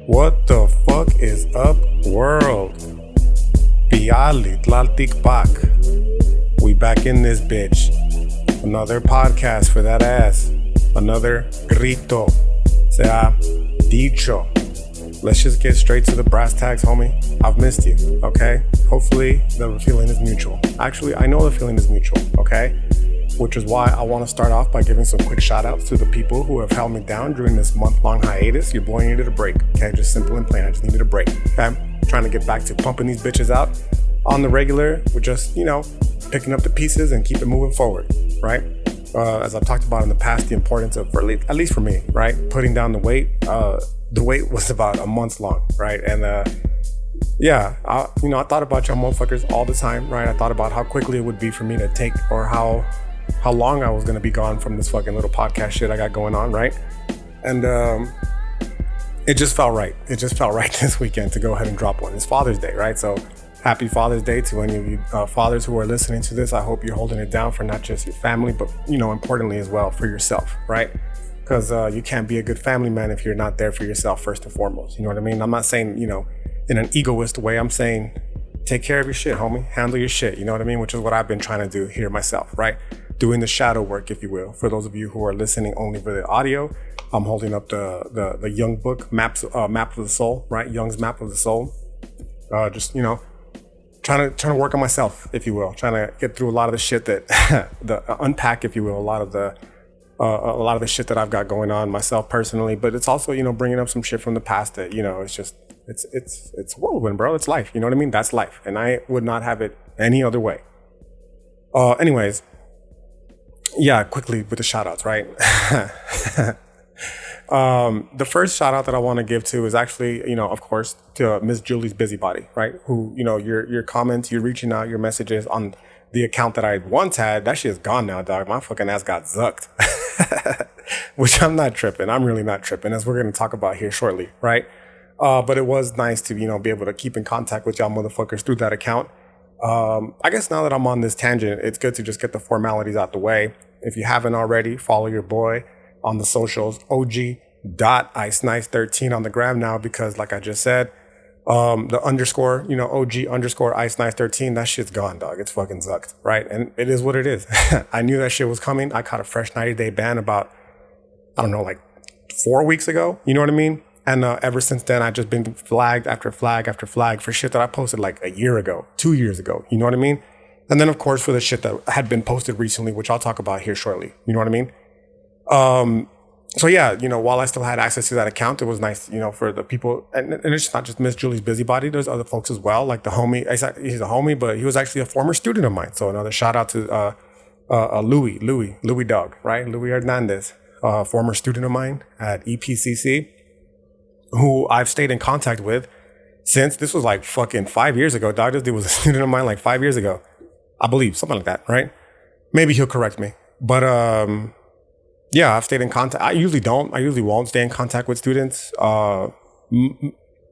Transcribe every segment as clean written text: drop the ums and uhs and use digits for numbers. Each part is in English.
What the fuck is up, world? Biali Tlaltic Pak. We back in this bitch. Another podcast for that ass. Another Grito. Sea dicho. Let's just get straight to the brass tacks, homie. I've missed you, okay? Hopefully the feeling is mutual. Actually, I know the feeling is mutual, okay? Which is why I want to start off by giving some quick shout outs to the people who have held me down during this month-long hiatus. Your boy needed a break, okay? Just simple and plain. I just needed a break, okay? Trying to get back to pumping these bitches out on the regular with just, picking up the pieces and keep it moving forward, right? As I've talked about in the past, the importance of, at least for me, right? Putting down the weight. The wait was about a month long, right? And I thought about y'all motherfuckers all the time, right? I thought about how quickly it would be for me to take, or how long I was gonna be gone from this fucking little podcast shit I got going on, right? And it just felt right. It just felt right this weekend to go ahead and drop one. It's Father's Day, right? So happy Father's Day to any of you fathers who are listening to this. I hope you're holding it down for not just your family, but importantly as well for yourself, right? Because you can't be a good family man if you're not there for yourself first and foremost. You know what I mean? I'm not saying, in an egoist way. I'm saying take care of your shit, homie. Handle your shit. You know what I mean? Which is what I've been trying to do here myself, right? Doing the shadow work, if you will. For those of you who are listening only for the audio, I'm holding up the Young book, Map of the Soul, right? Young's Map of the Soul. Trying to work on myself, if you will. Trying to get through a lot of the shit that, unpack, if you will, a lot of the shit that I've got going on myself personally. But it's also, bringing up some shit from the past that, it's just, it's whirlwind, bro. It's life. You know what I mean? That's life. And I would not have it any other way. Anyways, yeah, quickly with the shout outs, right? The first shout out that I want to give to is actually, of course, to Miss Julie's Busybody, right? Who, your comments, you're reaching out, your messages on the account that I once had, that shit is gone now, dog. My fucking ass got zucked. Which I'm not tripping. I'm really not tripping, as we're going to talk about here shortly, right? But it was nice to, be able to keep in contact with y'all motherfuckers through that account. I guess now that I'm on this tangent, it's good to just get the formalities out the way. If you haven't already, follow your boy on the socials, og.icenice13 on the gram now, because like I just said, the underscore, og_icenice13, that shit's gone, dog. It's fucking zucked, right? And it is what it is. I knew that shit was coming. I caught a fresh 90-day ban about, like 4 weeks ago. You know what I mean? And ever since then, I've just been flagged after flag after flag for shit that I posted like a year ago, 2 years ago. You know what I mean? And then, of course, for the shit that had been posted recently, which I'll talk about here shortly. You know what I mean? So yeah, while I still had access to that account, it was nice, for the people, and it's not just Miss Julie's Busybody. There's other folks as well, like the homie. He's a homie, but he was actually a former student of mine. So another shout out to Louis Dog, right? Louis Hernandez, former student of mine at EPCC, who I've stayed in contact with since this was like fucking 5 years ago. Dog, this dude was a student of mine like 5 years ago, I believe, something like that, right? Maybe he'll correct me, but yeah, I've stayed in contact. I usually won't stay in contact with students,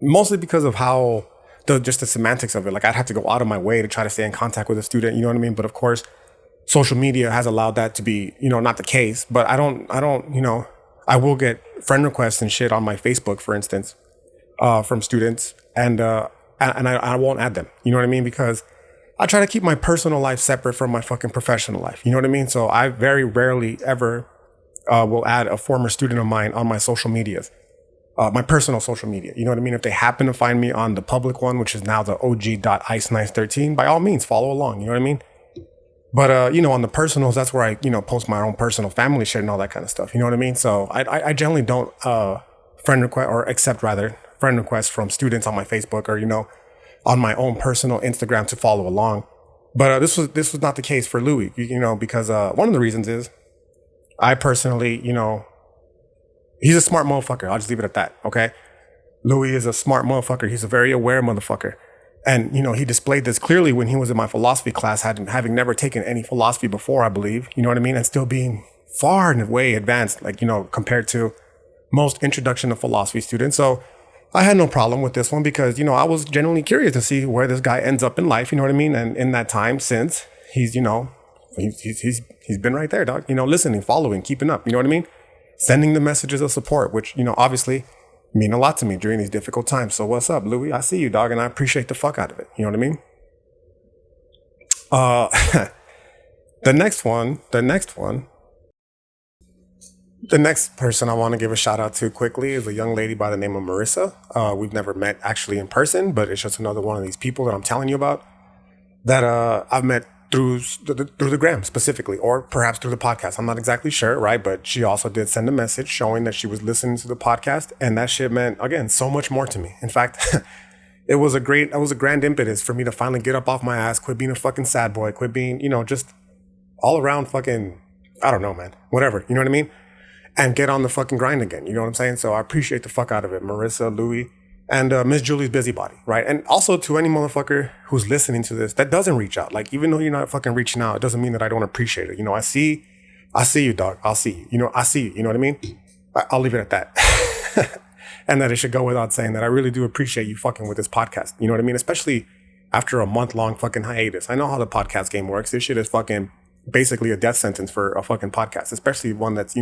mostly because of how the semantics of it. Like, I'd have to go out of my way to try to stay in contact with a student. You know what I mean? But of course, social media has allowed that to be, not the case. But I will get friend requests and shit on my Facebook, for instance, from students, and I won't add them. You know what I mean? Because I try to keep my personal life separate from my fucking professional life. You know what I mean? So I very rarely ever will add a former student of mine on my social medias, my personal social media. You know what I mean? If they happen to find me on the public one, which is now the og.icenice13, by all means, follow along. You know what I mean? But, on the personals, that's where I, post my own personal family shit and all that kind of stuff. You know what I mean? So I generally don't accept friend requests from students on my Facebook or, on my own personal Instagram to follow along. But this was not the case for Louis, because one of the reasons is I personally, he's a smart motherfucker. I'll just leave it at that, okay? Louis is a smart motherfucker. He's a very aware motherfucker. And, he displayed this clearly when he was in my philosophy class, having never taken any philosophy before, I believe. You know what I mean? And still being far and way advanced, compared to most introduction to philosophy students. So I had no problem with this one because, I was genuinely curious to see where this guy ends up in life. You know what I mean? And in that time since, he's been right there, dog. Listening, following, keeping up. You know what I mean? Sending the messages of support, which, obviously mean a lot to me during these difficult times. So what's up, Louis? I see you, dog, and I appreciate the fuck out of it. You know what I mean? The next person I want to give a shout out to quickly is a young lady by the name of Marissa. We've never met actually in person, but it's just another one of these people that I'm telling you about that I've met through the gram specifically, or perhaps through the podcast. I'm not exactly sure, right? But she also did send a message showing that she was listening to the podcast, and that shit meant, again, so much more to me. In fact, it was a grand impetus for me to finally get up off my ass, quit being a fucking sad boy, quit being, just all around fucking, I don't know, man, whatever, you know what I mean? And get on the fucking grind again, you know what I'm saying? So I appreciate the fuck out of it, Marissa, Louis, and Miss Julie's busybody, right? And also to any motherfucker who's listening to this that doesn't reach out. Like, even though you're not fucking reaching out, it doesn't mean that I don't appreciate it. I see you, dog. I'll see you. I see you. You know what I mean? I'll leave it at that. And that it should go without saying that I really do appreciate you fucking with this podcast. You know what I mean? Especially after a month-long fucking hiatus. I know how the podcast game works. This shit is fucking basically a death sentence for a fucking podcast, especially one that's,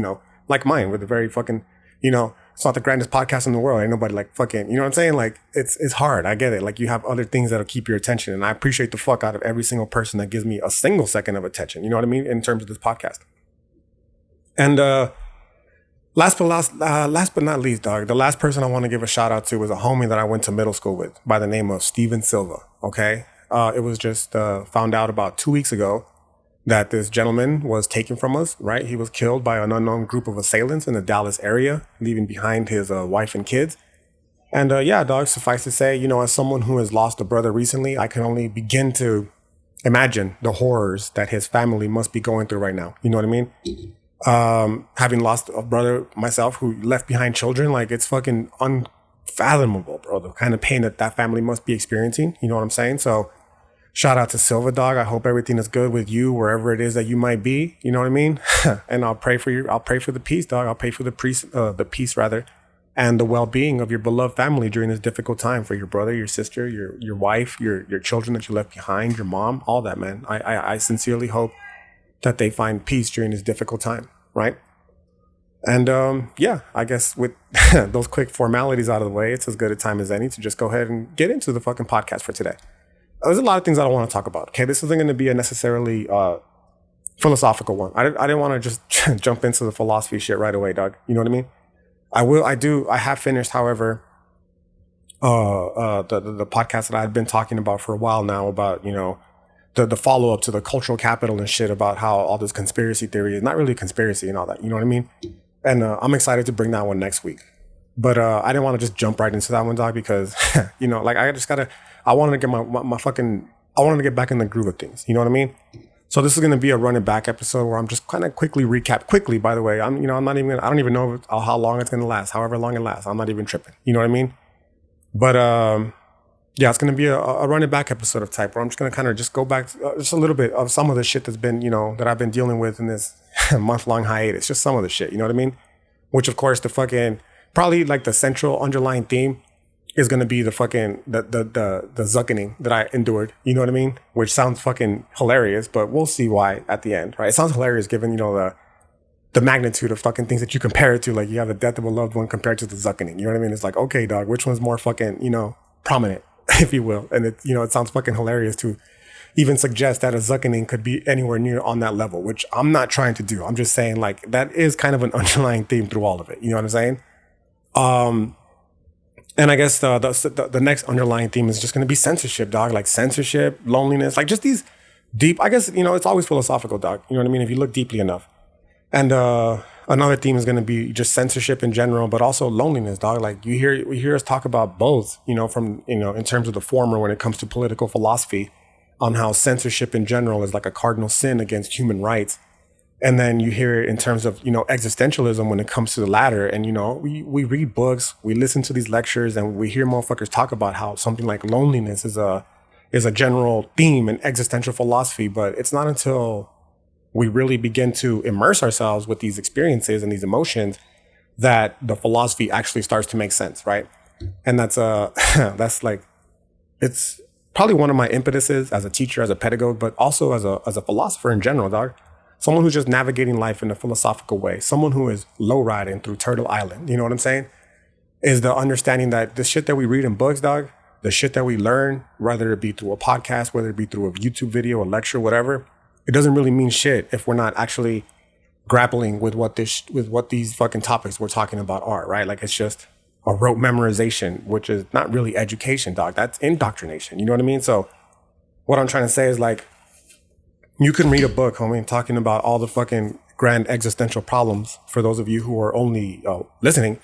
like mine, with a very fucking, it's not the grandest podcast in the world. Ain't nobody like fucking, you know what I'm saying? Like, it's hard. I get it. Like, you have other things that'll keep your attention. And I appreciate the fuck out of every single person that gives me a single second of attention. You know what I mean? In terms of this podcast. And last but not least, dog, the last person I want to give a shout out to was a homie that I went to middle school with by the name of Steven Silva. Okay. It was just found out about 2 weeks ago that this gentleman was taken from us, right? He was killed by an unknown group of assailants in the Dallas area, leaving behind his wife and kids. And yeah, dog, suffice to say, as someone who has lost a brother recently, I can only begin to imagine the horrors that his family must be going through right now. You know what I mean? Having lost a brother myself who left behind children, like, it's fucking unfathomable, bro, the kind of pain that family must be experiencing. You know what I'm saying? So shout out to Silva, dog. I hope everything is good with you wherever it is that you might be. You know what I mean? And I'll pray for you. I'll pray for the peace, dog. I'll pray for the peace, and the well-being of your beloved family during this difficult time, for your brother, your sister, your wife, your children that you left behind, your mom, all that, man. I sincerely hope that they find peace during this difficult time, right? And yeah, I guess with those quick formalities out of the way, it's as good a time as any to just go ahead and get into the fucking podcast for today. There's a lot of things I don't want to talk about. Okay, this isn't going to be a necessarily philosophical one. I didn't want to just jump into the philosophy shit right away, dog. You know what I mean? I have finished, however, the podcast that I had been talking about for a while now about, the follow up to the cultural capital and shit, about how all this conspiracy theory is not really a conspiracy and all that. You know what I mean? And I'm excited to bring that one next week. But I didn't want to just jump right into that one, dog, because, like, I wanted to get I wanted to get back in the groove of things. You know what I mean? So this is going to be a running back episode where I'm just kind of quickly, by the way. I don't even know how long it's going to last, however long it lasts. I'm not even tripping. You know what I mean? But, yeah, it's going to be a running back episode of type where I'm just going to kind of just go back just a little bit of some of the shit that's been, that I've been dealing with in this month-long hiatus. Just some of the shit, you know what I mean? Which, of course, probably like the central underlying theme is going to be the fucking, the zuckening that I endured, you know what I mean? Which sounds fucking hilarious, but we'll see why at the end, right? It sounds hilarious given, the magnitude of fucking things that you compare it to. Like, you have the death of a loved one compared to the zuckening, you know what I mean? It's like, okay, dog, which one's more fucking, prominent, if you will? And it, it sounds fucking hilarious to even suggest that a zuckening could be anywhere near on that level, which I'm not trying to do. I'm just saying, like, that is kind of an underlying theme through all of it. You know what I'm saying? And I guess the next underlying theme is just going to be censorship, dog. Like, censorship, loneliness, like just these deep, I guess, it's always philosophical, dog. You know what I mean? If you look deeply enough. And another theme is going to be just censorship in general, but also loneliness, dog. Like, we hear us talk about both, from, in terms of the former when it comes to political philosophy, on how censorship in general is like a cardinal sin against human rights. And then you hear it in terms of, existentialism when it comes to the latter. And, we read books, we listen to these lectures, and we hear motherfuckers talk about how something like loneliness is a general theme in existential philosophy. But it's not until we really begin to immerse ourselves with these experiences and these emotions that the philosophy actually starts to make sense, right? And that's like, it's probably one of my impetuses as a teacher, as a pedagogue, but also as a philosopher in general, dog. Someone who's just navigating life in a philosophical way. Someone who is low riding through Turtle Island. You know what I'm saying? is the understanding that the shit that we read in books, dog, the shit that we learn, whether it be through a podcast, whether it be through a YouTube video, a lecture, whatever, it doesn't really mean shit if we're not actually grappling with what these fucking topics we're talking about are, right? Like, it's just a rote memorization, which is not really education, dog. That's indoctrination. You know what I mean? So what I'm trying to say is, like, you can read a book, homie, talking about all the fucking grand existential problems. For those of you who are only listening,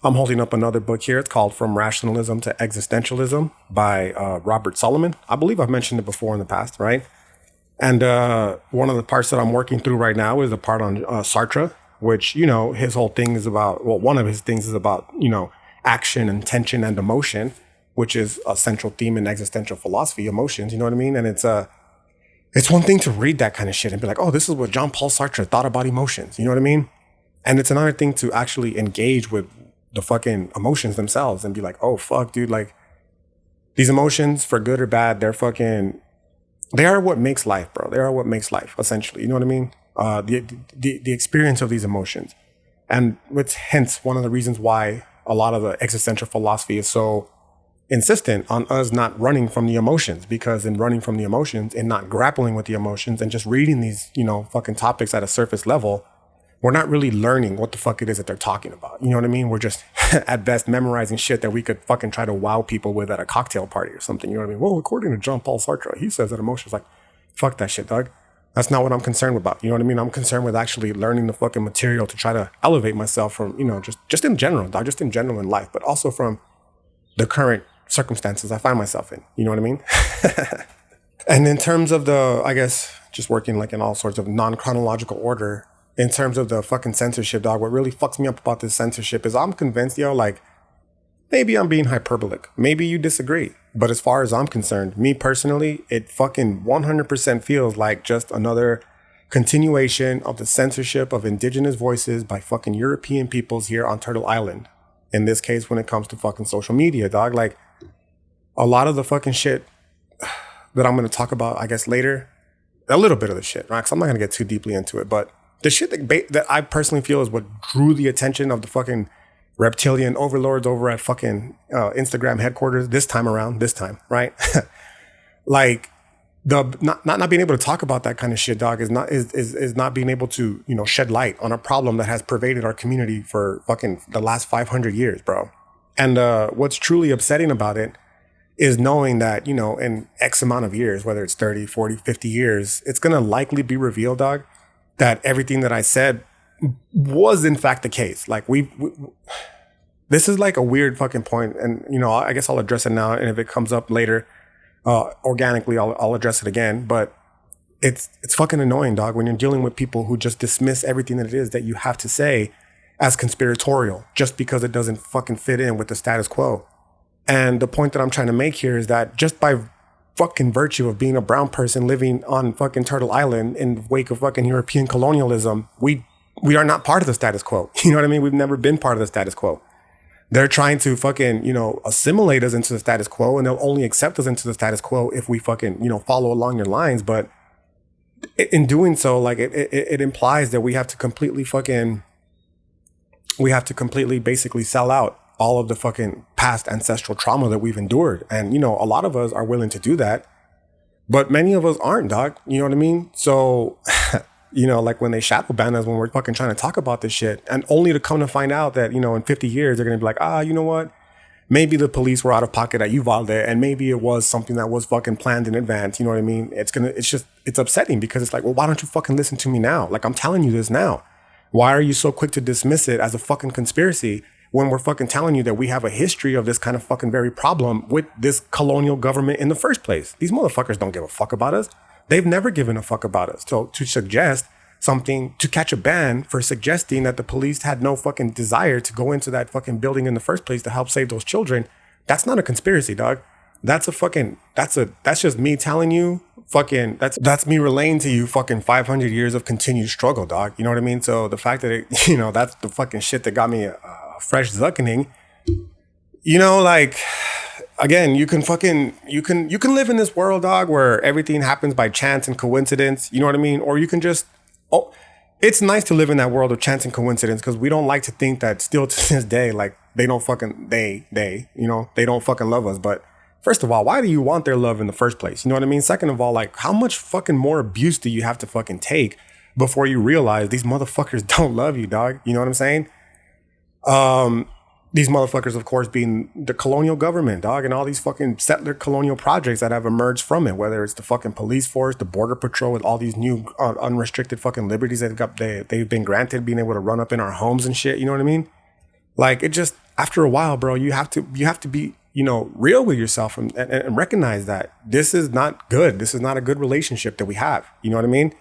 I'm holding up another book here. It's called From Rationalism to Existentialism by Robert Solomon. I believe I've mentioned it before in the past, right? And one of the parts that I'm working through right now is the part on Sartre, which, you know, his whole thing is about, well, one of his things is about, you know, action, intention, and emotion, which is a central theme in existential philosophy, emotions, you know what I mean? And it's one thing to read that kind of shit and be like, oh, this is what Jean-Paul Sartre thought about emotions, you know what I mean? And it's another thing to actually engage with the fucking emotions themselves and be like, oh, fuck, dude, like, these emotions, for good or bad, they are what makes life, bro. They are what makes life, essentially. You know what I mean? The experience of these emotions. And it's hence one of the reasons why a lot of the existential philosophy is so insistent on us not running from the emotions, because in running from the emotions and not grappling with the emotions and just reading these, you know, fucking topics at a surface level, we're not really learning what the fuck it is that they're talking about. You know what I mean? We're just at best memorizing shit that we could fucking try to wow people with at a cocktail party or something. You know what I mean? Well, according to Jean-Paul Sartre, he says that emotions, like, fuck that shit, dog. That's not what I'm concerned about. You know what I mean? I'm concerned with actually learning the fucking material to try to elevate myself from, you know, just in general, dog, just in general in life, but also from the current circumstances I find myself in. You know what I mean? And in terms of the, I guess, just working like in all sorts of non-chronological order, in terms of the fucking censorship, dog, what really fucks me up about this censorship is I'm convinced, yo, like, maybe I'm being hyperbolic. Maybe you disagree. But as far as I'm concerned, me personally, it fucking 100% feels like just another continuation of the censorship of indigenous voices by fucking European peoples here on Turtle Island. In this case, when it comes to fucking social media, dog, like, a lot of the fucking shit that I'm going to talk about, I guess, later, a little bit of the shit, right? Because I'm not going to get too deeply into it, but the shit that I personally feel is what drew the attention of the fucking reptilian overlords over at fucking Instagram headquarters this time, right? Like, the not being able to talk about that kind of shit, dog, is not being able to, you know, shed light on a problem that has pervaded our community for fucking the last 500 years, bro. And what's truly upsetting about it is knowing that, you know, in X amount of years, whether it's 30, 40, 50 years, it's going to likely be revealed, dog, that everything that I said was in fact the case. Like, this is like a weird fucking point, and, you know, I guess I'll address it now, and if it comes up later, organically, I'll address it again. But it's fucking annoying, dog, when you're dealing with people who just dismiss everything that it is that you have to say as conspiratorial just because it doesn't fucking fit in with the status quo. And the point that I'm trying to make here is that just by fucking virtue of being a brown person living on fucking Turtle Island in the wake of fucking European colonialism, we are not part of the status quo. You know what I mean? We've never been part of the status quo. They're trying to fucking, you know, assimilate us into the status quo, and they'll only accept us into the status quo if we fucking, you know, follow along their lines. But in doing so, like, it implies that we have to completely basically sell out all of the fucking past ancestral trauma that we've endured. And, you know, a lot of us are willing to do that, but many of us aren't, dog. You know what I mean? So, you know, like when they shadow ban us when we're fucking trying to talk about this shit, and only to come to find out that, you know, in 50 years, they're going to be like, you know what? Maybe the police were out of pocket at Uvalde, and maybe it was something that was fucking planned in advance. You know what I mean? It's upsetting, because it's like, well, why don't you fucking listen to me now? Like, I'm telling you this now. Why are you so quick to dismiss it as a fucking conspiracy when we're fucking telling you that we have a history of this kind of fucking very problem with this colonial government in the first place? These motherfuckers don't give a fuck about us. They've never given a fuck about us. So to suggest something, to catch a ban for suggesting that the police had no fucking desire to go into that fucking building in the first place to help save those children, that's not a conspiracy, dog. That's just me telling you fucking, that's me relaying to you fucking 500 years of continued struggle, dog. You know what I mean? So the fact that it, you know, that's the fucking shit that got me a fresh zuckening, you know, like, again, you can live in this world, dog, where everything happens by chance and coincidence. You know what I mean? Or you can just, it's nice to live in that world of chance and coincidence because we don't like to think that still to this day, like they don't fucking, they don't fucking love us. But first of all, why do you want their love in the first place? You know what I mean? Second of all, like how much fucking more abuse do you have to fucking take before you realize these motherfuckers don't love you, dog? You know what I'm saying? These motherfuckers, of course, being the colonial government, dog, and all these fucking settler colonial projects that have emerged from it, whether it's the fucking police force, the border patrol with all these new unrestricted fucking liberties they've been granted, being able to run up in our homes and shit. You know what I mean? Like it just, after a while, bro, you have to be, real with yourself and recognize that this is not good. This is not a good relationship that we have. You know what I mean?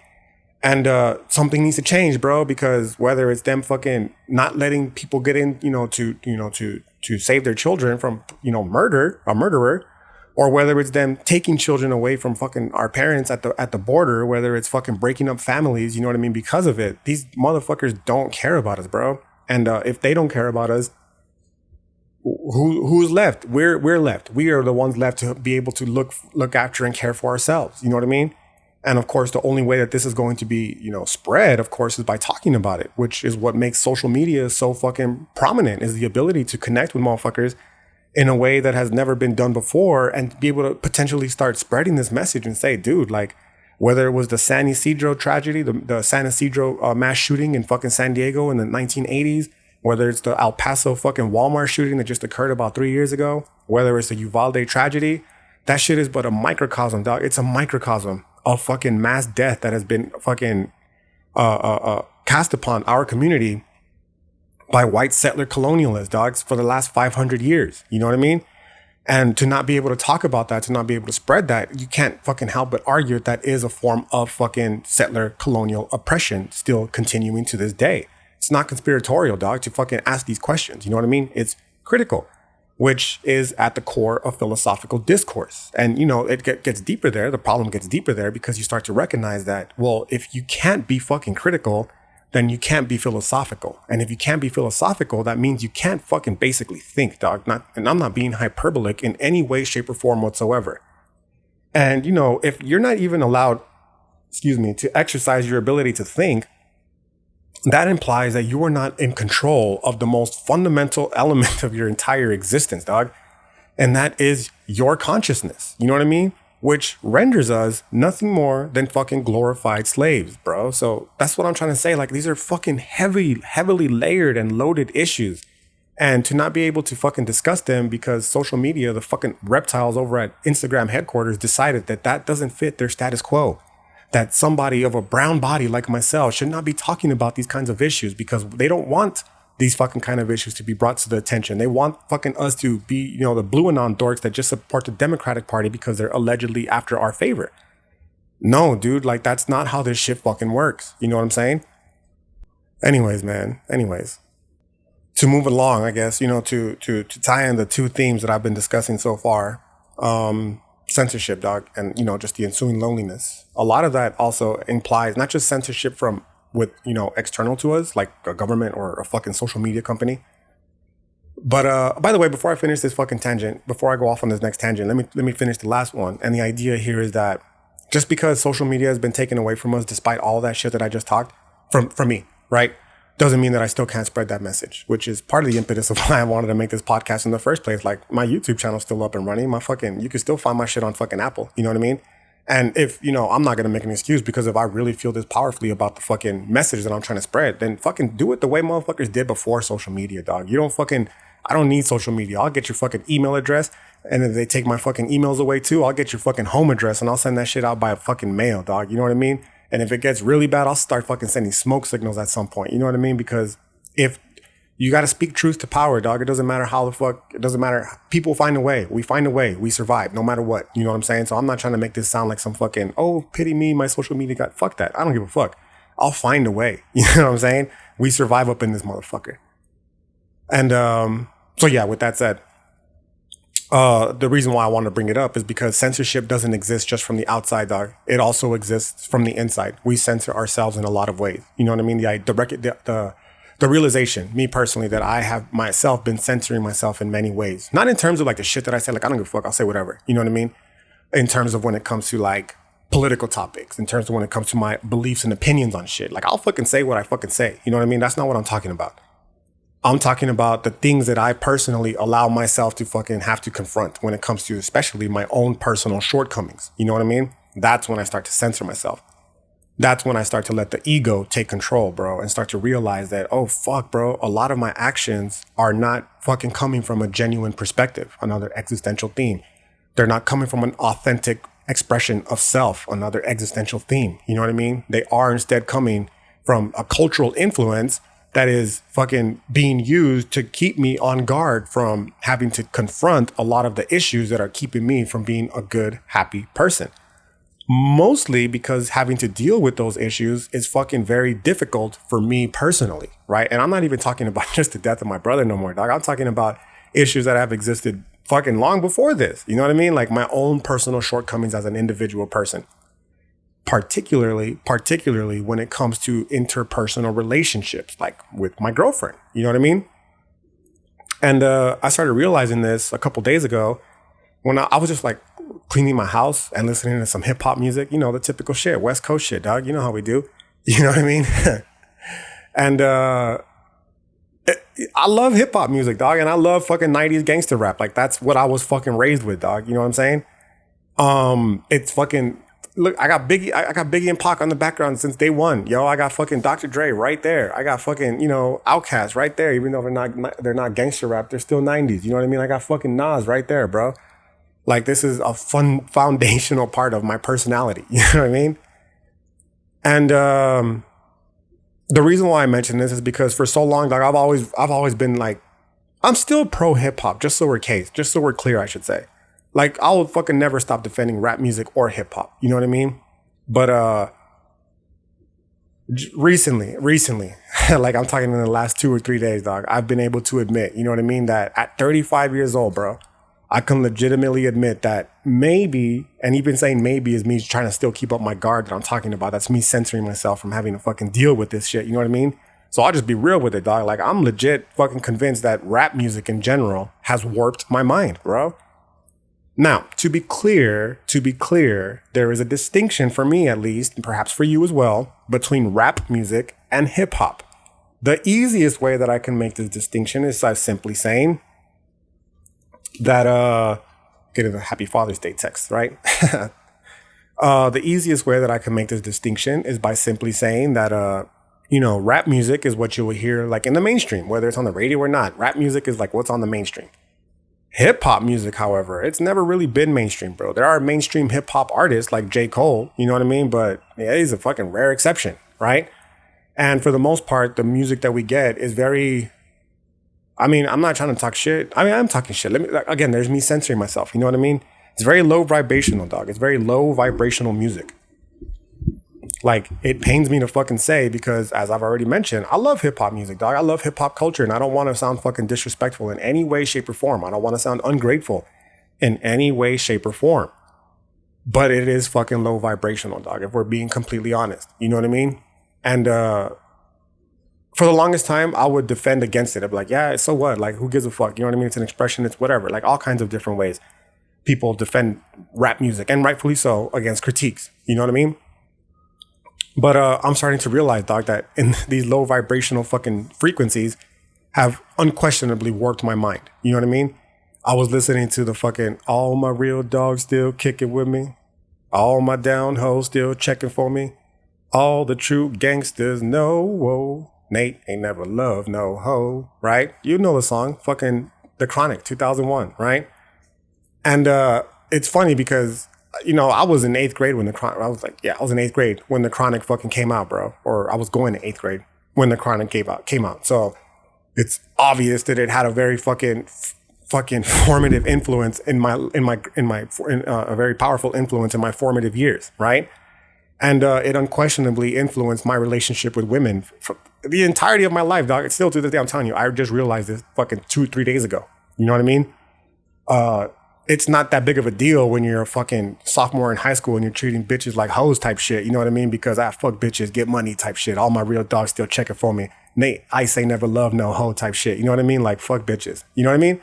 And something needs to change, bro, because whether it's them fucking not letting people get in, to save their children from, a murderer, or whether it's them taking children away from fucking our parents at the border, whether it's fucking breaking up families, you know what I mean? Because of it, these motherfuckers don't care about us, bro. And if they don't care about us, who's left? We're left. We are the ones left to be able to look after and care for ourselves. You know what I mean? And of course, the only way that this is going to be, spread, of course, is by talking about it, which is what makes social media so fucking prominent, is the ability to connect with motherfuckers in a way that has never been done before and be able to potentially start spreading this message and say, dude, like, whether it was the San Ysidro tragedy, the San Ysidro mass shooting in fucking San Diego in the 1980s, whether it's the El Paso fucking Walmart shooting that just occurred about 3 years ago, whether it's the Uvalde tragedy, that shit is but a microcosm, dog. It's a microcosm of fucking mass death that has been fucking cast upon our community by white settler colonialists, dogs, for the last 500 years. You know what I mean? And to not be able to talk about that, to not be able to spread that, you can't fucking help but argue that is a form of fucking settler colonial oppression still continuing to this day. It's not conspiratorial, dog, to fucking ask these questions. You know what I mean? It's critical, which is at the core of philosophical discourse. And, it gets deeper there. The problem gets deeper there because you start to recognize that, well, if you can't be fucking critical, then you can't be philosophical. And if you can't be philosophical, that means you can't fucking basically think, dog. And I'm not being hyperbolic in any way, shape, or form whatsoever. And, if you're not even allowed, to exercise your ability to think, that implies that you are not in control of the most fundamental element of your entire existence, dog. And that is your consciousness. You know what I mean? Which renders us nothing more than fucking glorified slaves, bro. So that's what I'm trying to say. Like, these are fucking heavily layered and loaded issues. And to not be able to fucking discuss them because social media, the fucking reptiles over at Instagram headquarters decided that doesn't fit their status quo. That somebody of a brown body like myself should not be talking about these kinds of issues because they don't want these fucking kind of issues to be brought to the attention. They want fucking us to be, the blue anon dorks that just support the Democratic Party because they're allegedly after our favor. No, dude, like that's not how this shit fucking works. You know what I'm saying? Anyways, man. To move along, I guess, to tie in the two themes that I've been discussing so far. Censorship, dog, and just the ensuing loneliness. A lot of that also implies not just censorship with external to us, like a government or a fucking social media company. But by the way, before I finish this fucking tangent, before I go off on this next tangent, let me finish the last one. And the idea here is that just because social media has been taken away from us, despite all that shit that I just talked from me, right? Doesn't mean that I still can't spread that message, which is part of the impetus of why I wanted to make this podcast in the first place. Like, my YouTube channel's still up and running. You can still find my shit on fucking Apple. You know what I mean? And if, I'm not going to make an excuse because if I really feel this powerfully about the fucking message that I'm trying to spread, then fucking do it the way motherfuckers did before social media, dog. I don't need social media. I'll get your fucking email address. And if they take my fucking emails away too, I'll get your fucking home address and I'll send that shit out by a fucking mail, dog. You know what I mean? And if it gets really bad, I'll start fucking sending smoke signals at some point. You know what I mean? Because if you got to speak truth to power, dog, it doesn't matter how the fuck, it doesn't matter. People find a way. We find a way. We survive no matter what. You know what I'm saying? So I'm not trying to make this sound like some fucking, oh, pity me, my social media got, fuck that. I don't give a fuck. I'll find a way. You know what I'm saying? We survive up in this motherfucker. And so yeah, with that said, the reason why I want to bring it up is because censorship doesn't exist just from the outside, dog. It also exists from the inside. We censor ourselves in a lot of ways. You know what I mean? The realization, me personally, that I have myself been censoring myself in many ways. Not in terms of like the shit that I say, like, I don't give a fuck, I'll say whatever. You know what I mean? In terms of when it comes to like political topics, in terms of when it comes to my beliefs and opinions on shit. Like, I'll fucking say what I fucking say. You know what I mean? That's not what I'm talking about. I'm talking about the things that I personally allow myself to fucking have to confront when it comes to especially my own personal shortcomings. You know what I mean? That's when I start to censor myself. That's when I start to let the ego take control, bro, and start to realize that, oh, fuck, bro, a lot of my actions are not fucking coming from a genuine perspective, another existential theme. They're not coming from an authentic expression of self, another existential theme. You know what I mean? They are instead coming from a cultural influence that is fucking being used to keep me on guard from having to confront a lot of the issues that are keeping me from being a good, happy person. Mostly because having to deal with those issues is fucking very difficult for me personally, right? And I'm not even talking about just the death of my brother no more, dog. I'm talking about issues that have existed fucking long before this. You know what I mean? Like my own personal shortcomings as an individual person. Particularly when it comes to interpersonal relationships, like with my girlfriend. You know what I mean? And I started realizing this a couple days ago when I was just like cleaning my house and listening to some hip hop music, you know, the typical shit, West Coast shit, dog. You know how we do. You know what I mean? And I love hip hop music, dog. And I love fucking 90s gangster rap. Like that's what I was fucking raised with, dog. You know what I'm saying? It's fucking, look, I got Biggie and Pac on the background since day one. Yo, I got fucking Dr. Dre right there. I got fucking, you know, Outkast right there. Even though they're not gangster rap, they're still 90s. You know what I mean? I got fucking Nas right there, bro. Like, this is a fun foundational part of my personality. You know what I mean? And the reason why I mention this is because for so long, like I've always been like, I'm still pro hip hop, just so we're clear, I should say. Like, I'll fucking never stop defending rap music or hip hop. You know what I mean? But recently, like I'm talking in the last 2 or 3 days, dog, I've been able to admit, you know what I mean, that at 35 years old, bro, I can legitimately admit that maybe, and even saying maybe is me trying to still keep up my guard that I'm talking about. That's me censoring myself from having to fucking deal with this shit. You know what I mean? So I'll just be real with it, dog. Like, I'm legit fucking convinced that rap music in general has warped my mind, bro. Now, to be clear, there is a distinction for me, at least, and perhaps for you as well, between rap music and hip hop. The easiest way that I can make this distinction is by simply saying that, get a happy Father's Day text, right? The easiest way that I can make this distinction is by simply saying that, you know, rap music is what you will hear like in the mainstream, whether it's on the radio or not. Rap music is like what's on the mainstream. Hip hop music, however, it's never really been mainstream, bro. There are mainstream hip hop artists like J. Cole, you know what I mean? But yeah, he's a fucking rare exception, right? And for the most part, the music that we get is very, I mean, I'm not trying to talk shit. I mean, I'm talking shit. Again, there's me censoring myself. You know what I mean? It's very low vibrational, dog. It's very low vibrational music. Like, it pains me to fucking say because, as I've already mentioned, I love hip hop music, dog. I love hip hop culture, and I don't want to sound fucking disrespectful in any way, shape, or form. I don't want to sound ungrateful in any way, shape, or form. But it is fucking low vibrational, dog, if we're being completely honest. You know what I mean? And for the longest time, I would defend against it. I'd be like, yeah, so what? Like, who gives a fuck? You know what I mean? It's an expression. It's whatever. Like, all kinds of different ways people defend rap music, and rightfully so, against critiques. You know what I mean? But I'm starting to realize, dog, that in these low vibrational fucking frequencies have unquestionably warped my mind. You know what I mean? I was listening to the fucking all my real dogs still kicking with me. All my down hoes still checking for me. All the true gangsters know, whoa, Nate ain't never loved no hoe, right? You know the song, fucking The Chronic, 2001, right? And it's funny because, you know, I was in 8th grade when I was in 8th grade when The Chronic fucking came out, bro. Or I was going to 8th grade when The Chronic came out. So it's obvious that it had a very fucking formative influence a very powerful influence in my formative years, right? And it unquestionably influenced my relationship with women for the entirety of my life, dog. It's still to this day, I'm telling you, I just realized this fucking 2-3 days ago. You know what I mean? It's not that big of a deal when you're a fucking sophomore in high school and you're treating bitches like hoes type shit. You know what I mean? Because I fuck bitches, get money type shit. All my real dogs still checking for me. Nate, I say never love no hoe type shit. You know what I mean? Like, fuck bitches. You know what I mean?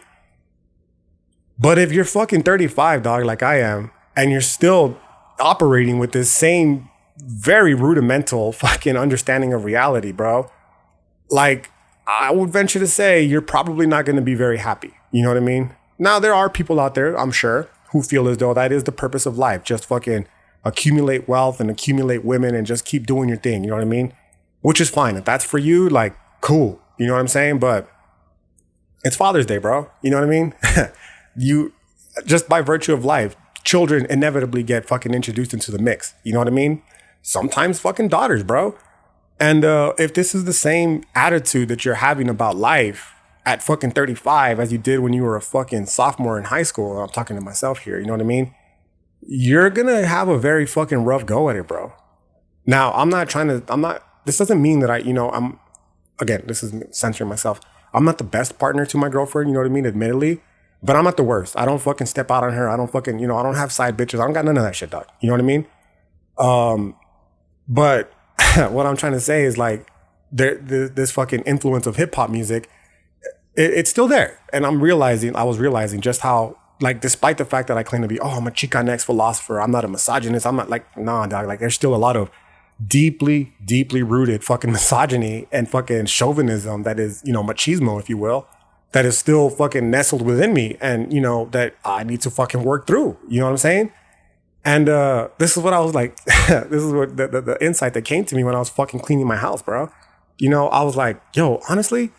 But if you're fucking 35, dog, like I am, and you're still operating with this same very rudimental fucking understanding of reality, bro, like, I would venture to say you're probably not going to be very happy. You know what I mean? Now, there are people out there, I'm sure, who feel as though that is the purpose of life. Just fucking accumulate wealth and accumulate women and just keep doing your thing. You know what I mean? Which is fine. If that's for you, like, cool. You know what I'm saying? But it's Father's Day, bro. You know what I mean? You, just by virtue of life, children inevitably get fucking introduced into the mix. You know what I mean? Sometimes fucking daughters, bro. And if this is the same attitude that you're having about life at fucking 35 as you did when you were a fucking sophomore in high school, I'm talking to myself here, you know what I mean? You're gonna have a very fucking rough go at it, bro. Now, this doesn't mean that again, this is censoring myself. I'm not the best partner to my girlfriend, you know what I mean? Admittedly, but I'm not the worst. I don't fucking step out on her. I don't fucking, I don't have side bitches. I don't got none of that shit, dog. You know what I mean? But what I'm trying to say is like, this fucking influence of hip hop music, it's still there. And I was realizing just how, like, despite the fact that I claim to be, I'm a Chicanx philosopher, I'm not a misogynist, I'm not like, nah, dog, like there's still a lot of deeply, deeply rooted fucking misogyny and fucking chauvinism that is, machismo, if you will, that is still fucking nestled within me and, that I need to fucking work through. You know what I'm saying? And this is what I was like, this is what the insight that came to me when I was fucking cleaning my house, bro. I was like, yo, honestly,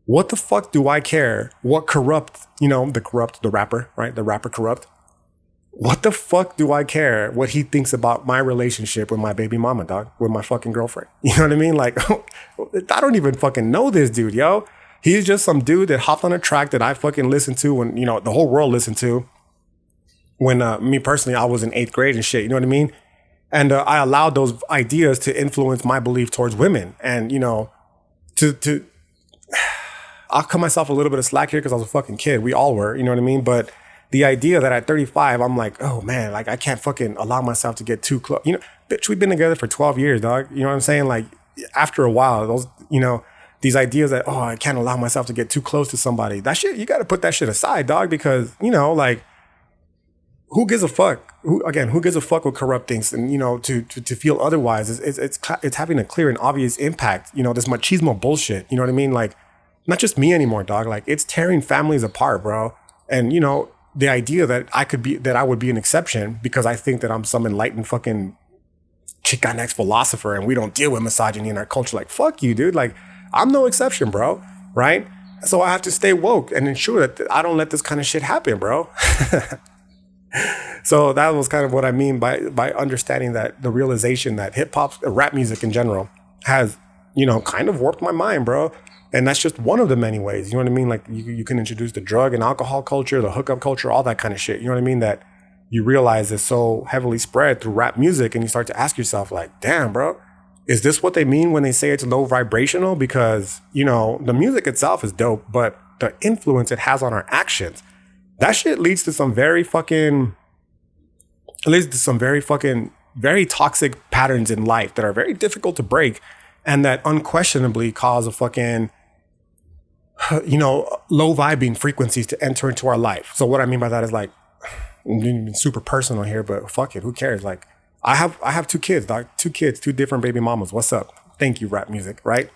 what the fuck do I care what Corrupt, the rapper, right? The rapper Corrupt. What the fuck do I care what he thinks about my relationship with my baby mama, dog, with my fucking girlfriend? You know what I mean? Like, I don't even fucking know this dude, yo. He's just some dude that hopped on a track that I fucking listened to when, the whole world listened to. When me personally, I was in 8th grade and shit, you know what I mean? And I allowed those ideas to influence my belief towards women. And, I'll cut myself a little bit of slack here because I was a fucking kid. We all were, you know what I mean? But the idea that at 35, I'm like, oh man, like I can't fucking allow myself to get too close. Bitch, we've been together for 12 years, dog. You know what I'm saying? Like after a while, those, these ideas that, I can't allow myself to get too close to somebody. That shit, you got to put that shit aside, dog, because, like, who gives a fuck? Who gives a fuck what Corrupt thinks? And, to feel otherwise, it's having a clear and obvious impact. This machismo bullshit. You know what I mean? Like, not just me anymore, dog. Like, it's tearing families apart, bro. And, the idea that I would be an exception because I think that I'm some enlightened fucking Chicanx philosopher and we don't deal with misogyny in our culture. Like, fuck you, dude. Like, I'm no exception, bro. Right? So I have to stay woke and ensure that I don't let this kind of shit happen, bro. So that was kind of what I mean by understanding that the realization that hip hop, rap music in general has, kind of warped my mind, bro. And that's just one of the many ways, you know what I mean? Like you can introduce the drug and alcohol culture, the hookup culture, all that kind of shit. You know what I mean? That you realize is so heavily spread through rap music and you start to ask yourself like, damn, bro, is this what they mean when they say it's low vibrational? Because, the music itself is dope, but the influence it has on our actions, that shit leads to some very very toxic patterns in life that are very difficult to break and that unquestionably cause a fucking, low vibing frequencies to enter into our life. So what I mean by that is like, I'm being super personal here, but fuck it, who cares? Like, I have 2 kids, dog, 2 kids, 2 different baby mamas. What's up? Thank you, rap music, right?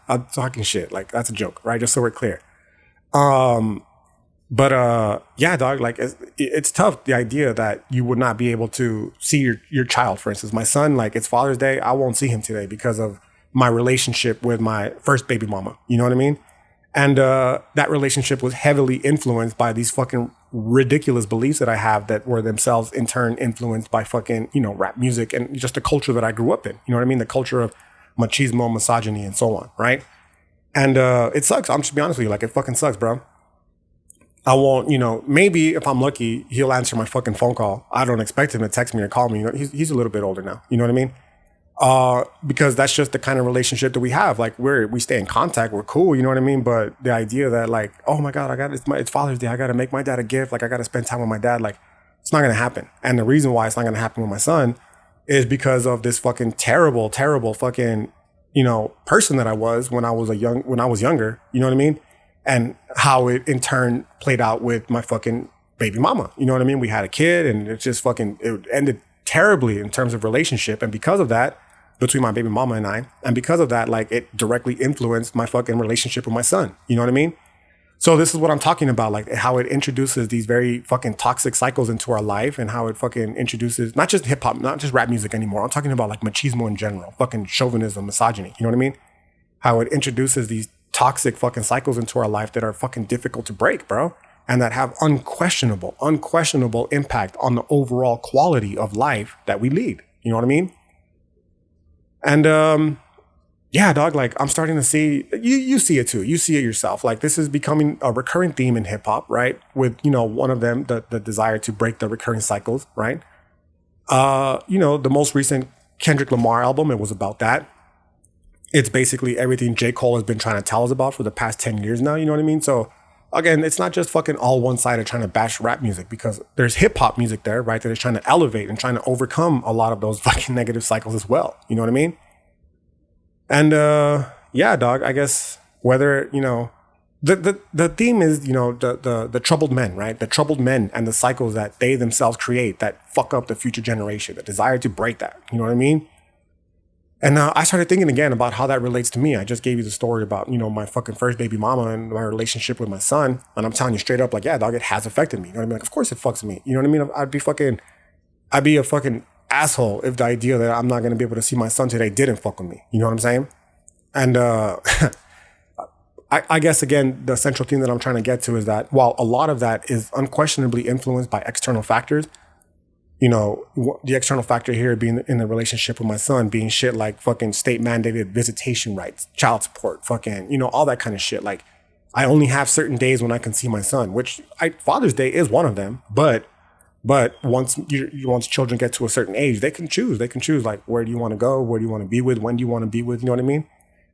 I'm talking shit. Like, that's a joke, right? Just so we're clear. But yeah, dog, like it's tough. The idea that you would not be able to see your child, for instance, my son, like it's Father's Day. I won't see him today because of my relationship with my first baby mama. You know what I mean? And that relationship was heavily influenced by these fucking ridiculous beliefs that I have that were themselves in turn influenced by fucking, rap music and just the culture that I grew up in. You know what I mean? The culture of machismo, misogyny, and so on, right? And it sucks. I'm just be honest with you, like it fucking sucks, bro. I won't, maybe if I'm lucky, he'll answer my fucking phone call. I don't expect him to text me or call me. He's a little bit older now. You know what I mean? Because that's just the kind of relationship that we have. Like we stay in contact. We're cool. You know what I mean? But the idea that like, oh my God, it's Father's Day. I got to make my dad a gift. Like I got to spend time with my dad. Like it's not going to happen. And the reason why it's not going to happen with my son is because of this fucking terrible, terrible fucking, person that I was when I was younger. You know what I mean? And how it in turn played out with my fucking baby mama. You know what I mean? We had a kid and it just fucking, it ended terribly in terms of relationship. And because of that, between my baby mama and I, and because of that, like it directly influenced my fucking relationship with my son. You know what I mean? So this is what I'm talking about, like how it introduces these very fucking toxic cycles into our life, and how it fucking introduces not just hip hop, not just rap music anymore. I'm talking about like machismo in general, fucking chauvinism, misogyny. You know what I mean? How it introduces these toxic fucking cycles into our life that are fucking difficult to break, bro. And that have unquestionable impact on the overall quality of life that we lead. You know what I mean? And yeah, dog, like I'm starting to see, you see it too. You see it yourself. Like this is becoming a recurring theme in hip hop, right? With, you know, one of them, the desire to break the recurring cycles, right? You know, the most recent Kendrick Lamar album, it was about that. It's basically everything J. Cole has been trying to tell us about for the past 10 years now. You know what I mean? So again, it's not just fucking all one-sided trying to bash rap music, because there's hip hop music there, right? That is trying to elevate and trying to overcome a lot of those fucking negative cycles as well. You know what I mean? And yeah, dog, I guess whether, you know, the theme is, you know, the troubled men, right? The troubled men and the cycles that they themselves create that fuck up the future generation, the desire to break that. You know what I mean? And I started thinking again about how that relates to me. I just gave you the story about, you know, my fucking first baby mama and my relationship with my son. And I'm telling you straight up, like, yeah, dog, it has affected me. You know what I mean? Like, of course it fucks me. You know what I mean? I'd be a fucking asshole if the idea that I'm not going to be able to see my son today didn't fuck with me. You know what I'm saying? And I guess, again, the central theme that I'm trying to get to is that while a lot of that is unquestionably influenced by external factors, you know, the external factor here being in the relationship with my son being shit like fucking state mandated visitation rights, child support, fucking, you know, all that kind of shit. Like I only have certain days when I can see my son, which Father's Day is one of them. But once children get to a certain age, they can choose. They can choose like, where do you want to go? Where do you want to be with? When do you want to be with? You know what I mean?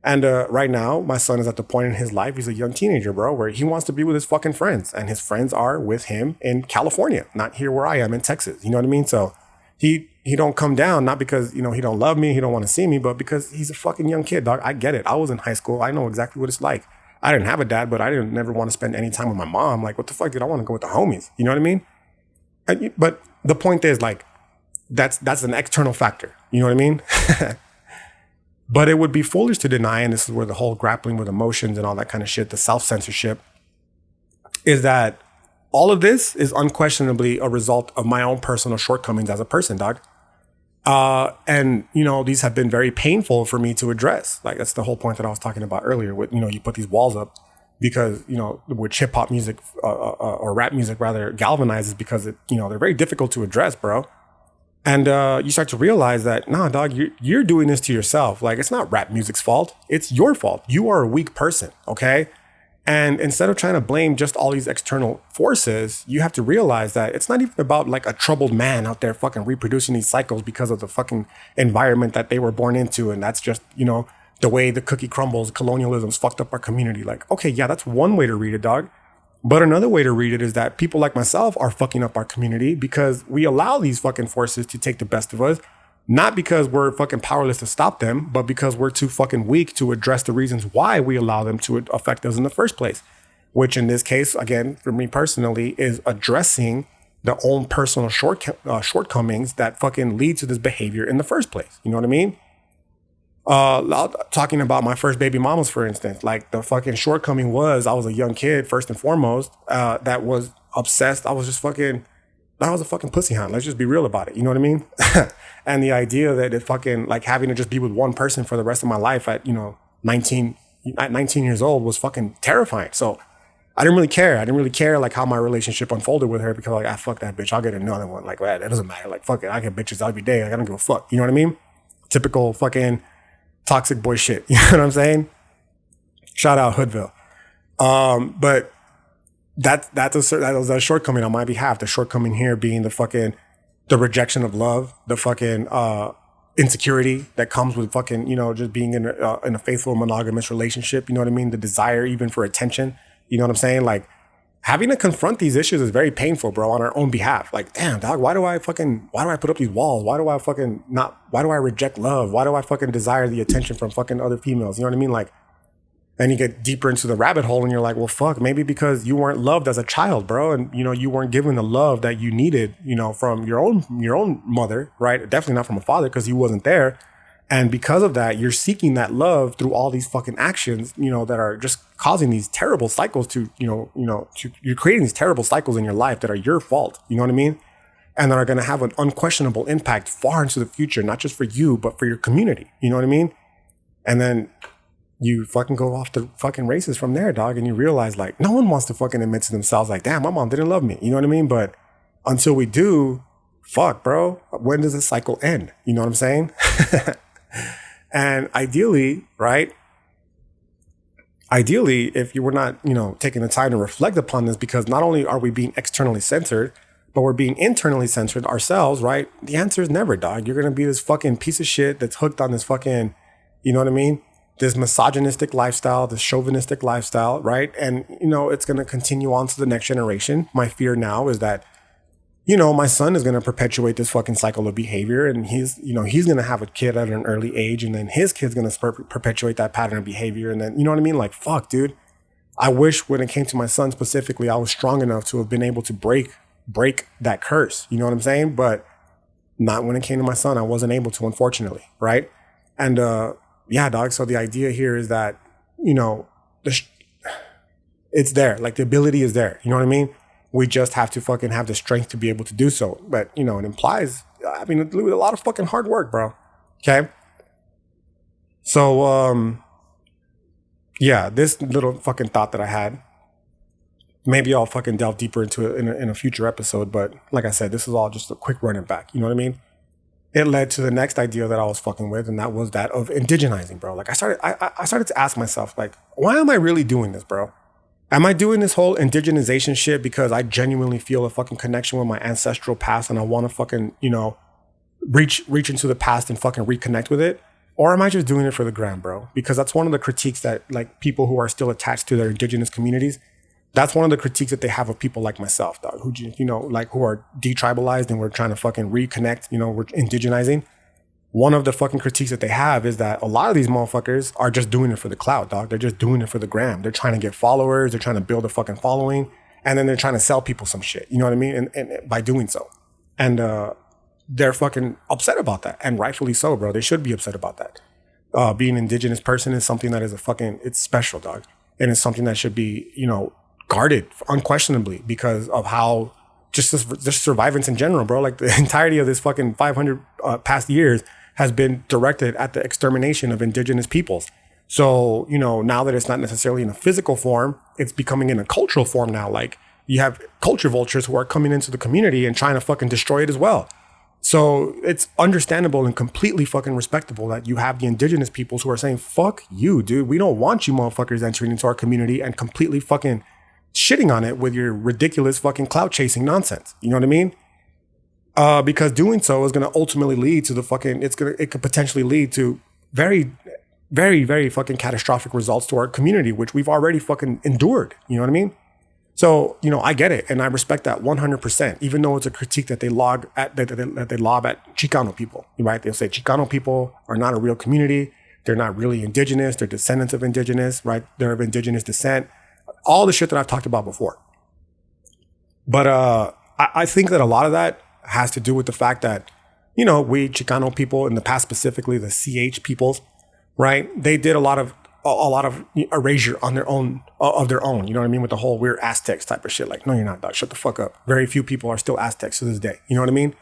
And right now, my son is at the point in his life, he's a young teenager, bro, where he wants to be with his fucking friends. And his friends are with him in California, not here where I am in Texas. You know what I mean? So he don't come down, not because, you know, he don't love me, he don't want to see me, but because he's a fucking young kid, dog. I get it. I was in high school. I know exactly what it's like. I didn't have a dad, but I didn't never want to spend any time with my mom. Like, what the fuck did I want to go with the homies? You know what I mean? But the point is, like, that's an external factor. You know what I mean? But it would be foolish to deny, and this is where the whole grappling with emotions and all that kind of shit, the self-censorship, is that all of this is unquestionably a result of my own personal shortcomings as a person, dog. And, you know, these have been very painful for me to address. Like, that's the whole point that I was talking about earlier with, you know, you put these walls up because, you know, which hip hop music or rap music rather galvanizes because, it, you know, they're very difficult to address, bro. And you start to realize that, nah, dog, you're doing this to yourself. Like, it's not rap music's fault. It's your fault. You are a weak person, okay? And instead of trying to blame just all these external forces, you have to realize that it's not even about like a troubled man out there fucking reproducing these cycles because of the fucking environment that they were born into. And that's just, you know, the way the cookie crumbles, colonialism's fucked up our community. Like, okay, yeah, that's one way to read it, dog. But another way to read it is that people like myself are fucking up our community because we allow these fucking forces to take the best of us, not because we're fucking powerless to stop them, but because we're too fucking weak to address the reasons why we allow them to affect us in the first place. Which in this case, again, for me personally, is addressing the own personal shortcomings that fucking lead to this behavior in the first place. You know what I mean? Talking about my first baby mamas, for instance, like the fucking shortcoming was I was a young kid, first and foremost, that was obsessed. I was a fucking pussy hound. Let's just be real about it. You know what I mean? And the idea that it fucking like having to just be with one person for the rest of my life at, you know, 19 years old was fucking terrifying. So I didn't really care. I didn't really care like how my relationship unfolded with her because like, fuck that bitch. I'll get another one. Like, well, that doesn't matter. Like, fuck it. I get bitches every day. Like, I don't give a fuck. You know what I mean? Typical fucking toxic boy shit. You know what I'm saying? Shout out Hoodville. But that was a shortcoming on my behalf. The shortcoming here being the rejection of love, the fucking insecurity that comes with fucking, you know, just being in a faithful monogamous relationship. You know what I mean? The desire even for attention. You know what I'm saying? Like, having to confront these issues is very painful, bro, on our own behalf. Like, damn, dog, why do I put up these walls? Why do I reject love? Why do I fucking desire the attention from fucking other females? You know what I mean? Like, And you get deeper into the rabbit hole and you're like, well, fuck, maybe because you weren't loved as a child, bro. And, you weren't given the love that you needed, from your own mother, right? Definitely not from a father because he wasn't there. And because of that, you're seeking that love through all these fucking actions, that are just causing these terrible cycles you're creating these terrible cycles in your life that are your fault. You know what I mean? And that are going to have an unquestionable impact far into the future, not just for you, but for your community. You know what I mean? And then you fucking go off the fucking races from there, dog. And you realize like no one wants to fucking admit to themselves like, damn, my mom didn't love me. You know what I mean? But until we do, fuck, bro, when does the cycle end? You know what I'm saying? And ideally, right? Ideally, if you were not, taking the time to reflect upon this, because not only are we being externally censored, but we're being internally censored ourselves, right? The answer is never, dog. You're going to be this fucking piece of shit that's hooked on this fucking, you know what I mean? This misogynistic lifestyle, this chauvinistic lifestyle, right? And, it's going to continue on to the next generation. My fear now is that, my son is going to perpetuate this fucking cycle of behavior, and he's going to have a kid at an early age, and then his kid's going to perpetuate that pattern of behavior. And then, you know what I mean? Like, fuck, dude. I wish when it came to my son specifically, I was strong enough to have been able to break that curse. You know what I'm saying? But not when it came to my son. I wasn't able to, unfortunately. Right. And, yeah, dog. So the idea here is that, it's there. Like the ability is there. You know what I mean? We just have to fucking have the strength to be able to do so. But, it implies, a lot of fucking hard work, bro. Okay. So, yeah, this little fucking thought that I had, maybe I'll fucking delve deeper into it in a future episode. But like I said, this is all just a quick running back. You know what I mean? It led to the next idea that I was fucking with, and that was that of indigenizing, bro. Like I started to ask myself, like, why am I really doing this, bro? Am I doing this whole indigenization shit because I genuinely feel a fucking connection with my ancestral past and I want to fucking, reach into the past and fucking reconnect with it? Or am I just doing it for the gram, bro? Because that's one of the critiques that like people who are still attached to their indigenous communities, that's one of the critiques that they have of people like myself, dog, who, who are detribalized and we're trying to fucking reconnect, we're indigenizing. One of the fucking critiques that they have is that a lot of these motherfuckers are just doing it for the clout, dog. They're just doing it for the gram. They're trying to get followers. They're trying to build a fucking following. And then they're trying to sell people some shit. You know what I mean? And by doing so. And they're fucking upset about that. And rightfully so, bro. They should be upset about that. Being an indigenous person is something that is it's special, dog. And it's something that should be, guarded unquestionably because of how just survivance in general, bro. Like the entirety of this fucking 500 past years has been directed at the extermination of indigenous peoples. So, now that it's not necessarily in a physical form, it's becoming in a cultural form now. Like you have culture vultures who are coming into the community and trying to fucking destroy it as well. So it's understandable and completely fucking respectable that you have the indigenous peoples who are saying, fuck you, dude. We don't want you motherfuckers entering into our community and completely fucking shitting on it with your ridiculous fucking clout chasing nonsense. You know what I mean? Because doing so is going to ultimately lead to it could potentially lead to very, very, very fucking catastrophic results to our community, which we've already fucking endured. You know what I mean? So, I get it. And I respect that 100%, even though it's a critique that they lob at Chicano people, right? They'll say Chicano people are not a real community. They're not really indigenous. They're descendants of indigenous, right? They're of indigenous descent. All the shit that I've talked about before. But I think that a lot of that has to do with the fact that, we Chicano people in the past, specifically the CH peoples, right? They did a lot of erasure on their own, of their own, you know what I mean? With the whole we're Aztecs type of shit. Like, no, you're not, dog. Shut the fuck up. Very few people are still Aztecs to this day. You know what I mean?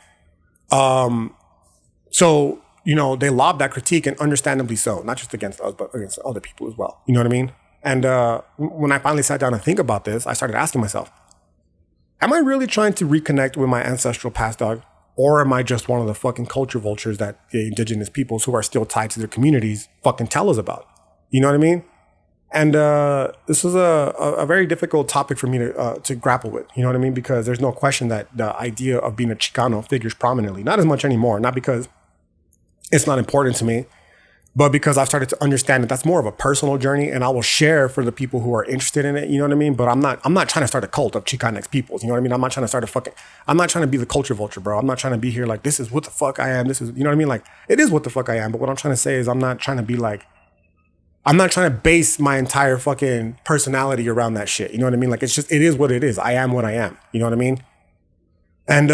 So, they lob that critique, and understandably so, not just against us, but against other people as well. You know what I mean? And when I finally sat down to think about this, I started asking myself, am I really trying to reconnect with my ancestral past, dog? Or am I just one of the fucking culture vultures that the indigenous peoples who are still tied to their communities fucking tell us about? You know what I mean? And this was a very difficult topic for me to grapple with. You know what I mean? Because there's no question that the idea of being a Chicano figures prominently. Not as much anymore. Not because it's not important to me, but because I've started to understand that that's more of a personal journey, and I will share for the people who are interested in it. You know what I mean? But I'm not trying to start a cult of Chicanx peoples. You know what I mean? I'm not trying to be the culture vulture, bro. I'm not trying to be here like, this is what the fuck I am. This is, you know what I mean? Like, it is what the fuck I am. But what I'm trying to say is I'm not trying to be like, I'm not trying to base my entire fucking personality around that shit. You know what I mean? Like, it's just, it is what it is. I am what I am. You know what I mean? And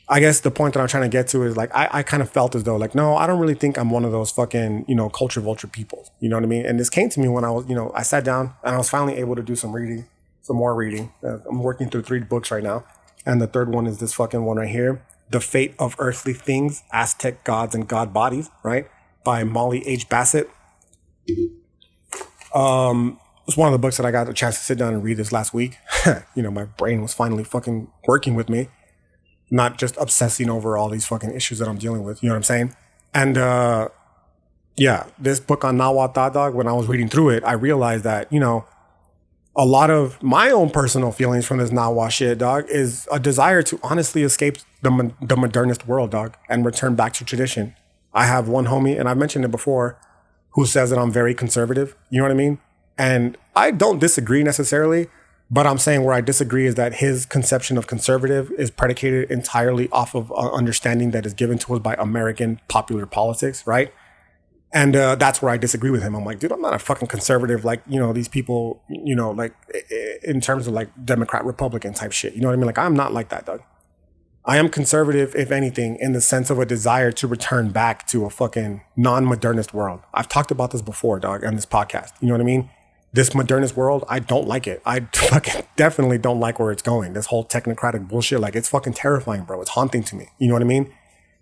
I guess the point that I'm trying to get to is like, I kind of felt as though like, no, I don't really think I'm one of those fucking, culture vulture people. You know what I mean? And this came to me when I was, I sat down and I was finally able to do some more reading. I'm working through 3 books right now. And the third one is this fucking one right here. The Fate of Earthly Things, Aztec Gods and God Bodies, right? By Molly H. Bassett. It's one of the books that I got a chance to sit down and read this last week. My brain was finally fucking working with me. Not just obsessing over all these fucking issues that I'm dealing with. You know what I'm saying? And this book on Nahuatl Dog, when I was reading through it, I realized that, a lot of my own personal feelings from this Nahuatl shit, dog, is a desire to honestly escape the modernist world, dog, and return back to tradition. I have one homie, and I've mentioned it before, who says that I'm very conservative. You know what I mean? And I don't disagree necessarily, but I'm saying where I disagree is that his conception of conservative is predicated entirely off of understanding that is given to us by American popular politics, right? And that's where I disagree with him. I'm like, dude, I'm not a fucking conservative like, these people, like in terms of like Democrat, Republican type shit. You know what I mean? Like, I'm not like that, dog. I am conservative, if anything, in the sense of a desire to return back to a fucking non-modernist world. I've talked about this before, dog, on this podcast. You know what I mean? This modernist world, I don't like it. I fucking definitely don't like where it's going. This whole technocratic bullshit, like, it's fucking terrifying, bro. It's haunting to me. You know what I mean?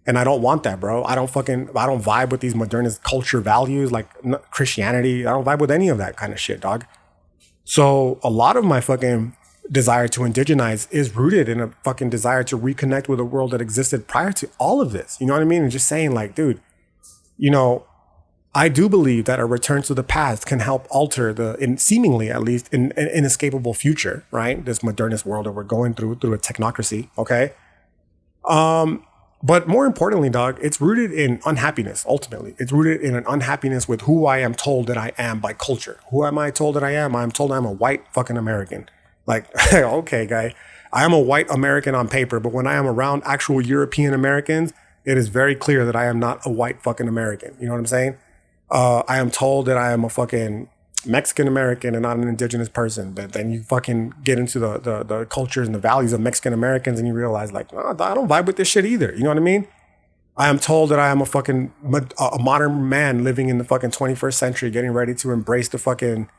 And I don't want that, bro. I don't vibe with these modernist culture values, like Christianity. I don't vibe with any of that kind of shit, dog. So a lot of my fucking desire to indigenize is rooted in a fucking desire to reconnect with a world that existed prior to all of this. You know what I mean? And just saying like, dude, I do believe that a return to the past can help alter seemingly at least, an inescapable future, right? This modernist world that we're going through a technocracy, okay? But more importantly, dog, it's rooted in unhappiness, ultimately. It's rooted in an unhappiness with who I am told that I am by culture. Who am I told that I am? I'm told I'm a white fucking American. Like, okay, guy, I am a white American on paper, but when I am around actual European Americans, it is very clear that I am not a white fucking American. You know what I'm saying? I am told that I am a fucking Mexican American and not an indigenous person. But then you fucking get into the cultures and the values of Mexican Americans and you realize like, no, I don't vibe with this shit either. You know what I mean? I am told that I am a fucking a modern man living in the fucking 21st century, getting ready to embrace the fucking,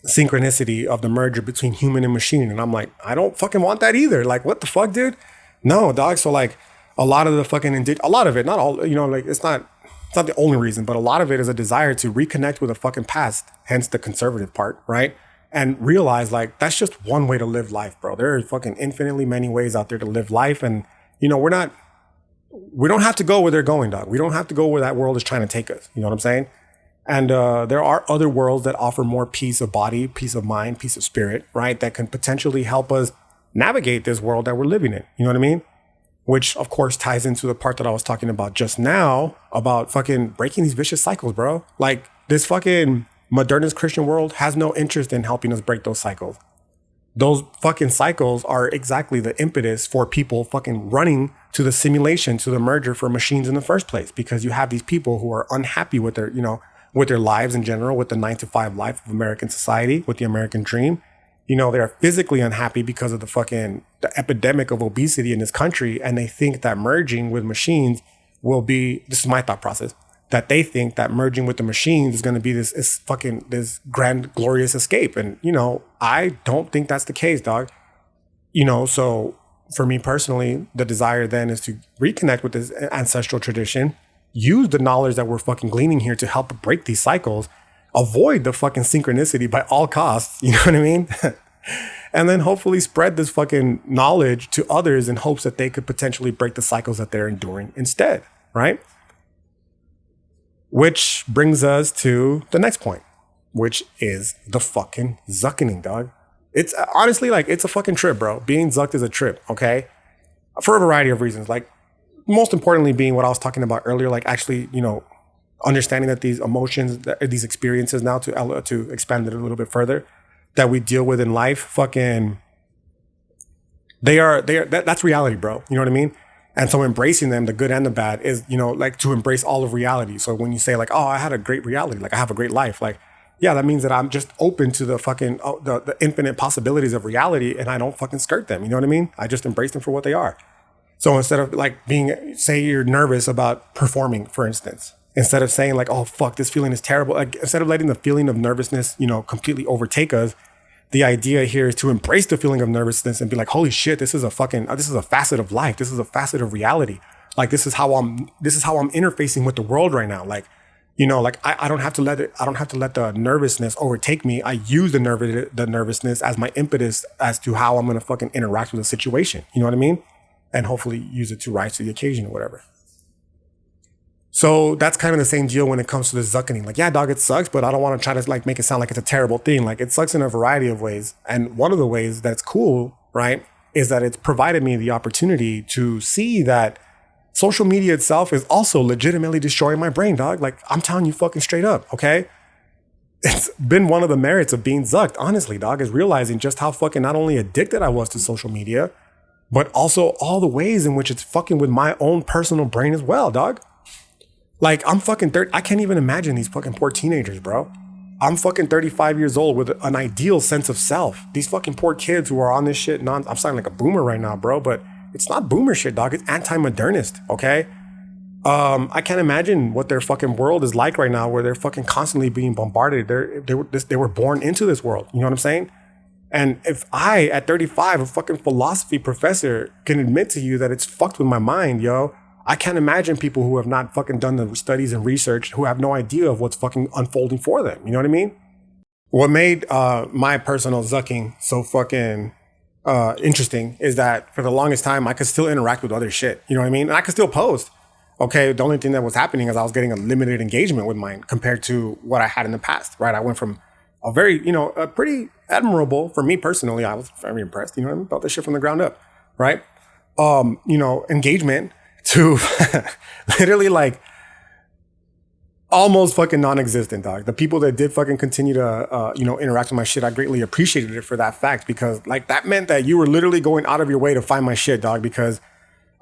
synchronicity of the merger between human and machine. And I'm like, I don't fucking want that either. Like, what the fuck, dude? No, dog. So like a lot of the fucking, a lot of it, not all, like it's not the only reason, but a lot of it is a desire to reconnect with a fucking past, hence the conservative part, right? And realize like, that's just one way to live life, bro. There are fucking infinitely many ways out there to live life. And, we don't have to go where they're going, dog. We don't have to go where that world is trying to take us. You know what I'm saying? And there are other worlds that offer more peace of body, peace of mind, peace of spirit, right? That can potentially help us navigate this world that we're living in. You know what I mean? Which, of course, ties into the part that I was talking about just now about fucking breaking these vicious cycles, bro. Like, this fucking modernist Christian world has no interest in helping us break those cycles. Those fucking cycles are exactly the impetus for people fucking running to the simulation, to the merger for machines in the first place. Because you have these people who are unhappy with their, with their lives in general, with the 9-to-5 life of American society, with the American dream. They're physically unhappy because of the epidemic of obesity in this country. And they think that merging with machines will be, this is my thought process, that they think that merging with the machines is going to be this grand, glorious escape. And, I don't think that's the case, dog. So for me personally, the desire then is to reconnect with this ancestral tradition, use the knowledge that we're fucking gleaning here to help break these cycles, avoid the fucking synchronicity by all costs. You know what I mean? And then hopefully spread this fucking knowledge to others in hopes that they could potentially break the cycles that they're enduring instead. Right? Which brings us to the next point, which is the fucking zuckening, dog. It's honestly like, it's a fucking trip, bro. Being zucked is a trip. Okay. For a variety of reasons. Like, most importantly being what I was talking about earlier, like actually, understanding that these emotions, these experiences now to expand it a little bit further, that we deal with in life, fucking, that's reality, bro. You know what I mean? And so embracing them, the good and the bad, is, like to embrace all of reality. So when you say like, oh, I had a great reality, like I have a great life, like, yeah, that means that I'm just open to the fucking, the infinite possibilities of reality, and I don't fucking skirt them. You know what I mean? I just embrace them for what they are. So instead of like say you're nervous about performing, for instance, instead of saying like, oh, fuck, this feeling is terrible. Like, instead of letting the feeling of nervousness, completely overtake us, the idea here is to embrace the feeling of nervousness and be like, holy shit, this is a facet of life. This is a facet of reality. Like, this is how I'm interfacing with the world right now. Like, like I don't have to let the nervousness overtake me. I use the nervousness as my impetus as to how I'm going to fucking interact with the situation. You know what I mean? And hopefully use it to rise to the occasion or whatever. So that's kind of the same deal when it comes to the zuckening. Like, yeah, dog, it sucks, but I don't want to try to like make it sound like it's a terrible thing. Like, it sucks in a variety of ways. And one of the ways that's cool, right, is that it's provided me the opportunity to see that social media itself is also legitimately destroying my brain, dog. Like, I'm telling you fucking straight up, okay? It's been one of the merits of being zucked, honestly, dog, is realizing just how fucking not only addicted I was to social media, but also all the ways in which it's fucking with my own personal brain as well, dog. Like, I'm fucking 30. I can't even imagine these fucking poor teenagers, bro. I'm fucking 35 years old with an ideal sense of self. These fucking poor kids who are on this shit. I'm sounding like a boomer right now, bro, but it's not boomer shit, dog. It's anti-modernist, okay? I can't imagine what their fucking world is like right now, where they're fucking constantly being bombarded. They were born into this world. You know what I'm saying? And if I, at 35, a fucking philosophy professor, can admit to you that it's fucked with my mind, yo, I can't imagine people who have not fucking done the studies and research, who have no idea of what's fucking unfolding for them. You know what I mean? What made my personal zucking so fucking interesting is that for the longest time, I could still interact with other shit. You know what I mean? And I could still post. Okay, the only thing that was happening is I was getting a limited engagement with mine compared to what I had in the past, right? I went from a very, a pretty admirable, for me personally, I was very impressed, you know what I mean? Built this shit from the ground up, right? Engagement to literally like almost fucking non-existent, dog. The people that did fucking continue to, interact with my shit, I greatly appreciated it for that fact, because like that meant that you were literally going out of your way to find my shit, dog, because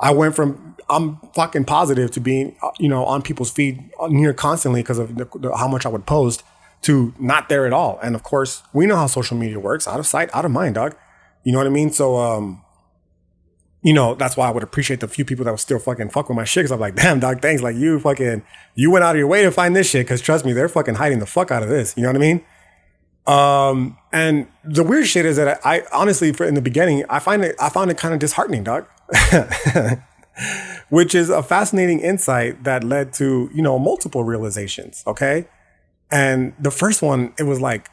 I went from I'm fucking positive to being, on people's feed near constantly because of how much I would post to not there at all. And of course, we know how social media works. Out of sight, out of mind, dog. You know what I mean? So, that's why I would appreciate the few people that would still fucking fuck with my shit. Cause I'm like, damn, dog, thanks. Like you went out of your way to find this shit. Cause trust me, they're fucking hiding the fuck out of this. You know what I mean? And the weird shit is that I honestly, in the beginning, I found it kind of disheartening, dog. Which is a fascinating insight that led to, multiple realizations. Okay. And the first one, it was like,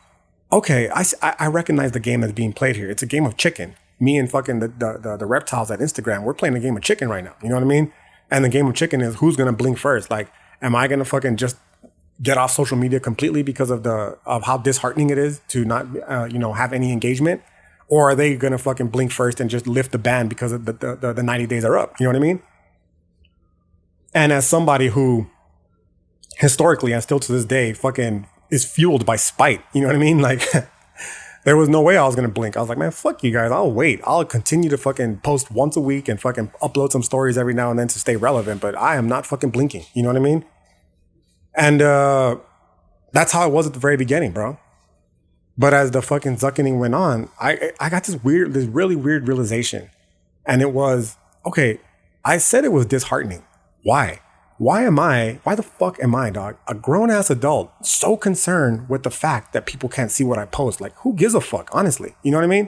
okay, I recognize the game that's being played here. It's a game of chicken. Me and fucking the reptiles at Instagram, we're playing a game of chicken right now. You know what I mean? And the game of chicken is who's going to blink first. Like, am I going to fucking just get off social media completely because of how disheartening it is to not, have any engagement? Or are they going to fucking blink first and just lift the ban because of the 90 days are up? You know what I mean? And as somebody who historically and still to this day fucking is fueled by spite, you know what I mean? Like, there was no way I was going to blink. I was like, man, fuck you guys. I'll wait. I'll continue to fucking post once a week and fucking upload some stories every now and then to stay relevant, but I am not fucking blinking. You know what I mean? And that's how it was at the very beginning, bro. But as the fucking zuckening went on, I got this really weird realization. And it was, okay, I said it was disheartening. Why? Why the fuck am I, dog, a grown ass adult, so concerned with the fact that people can't see what I post? Like, who gives a fuck, honestly? You know what I mean?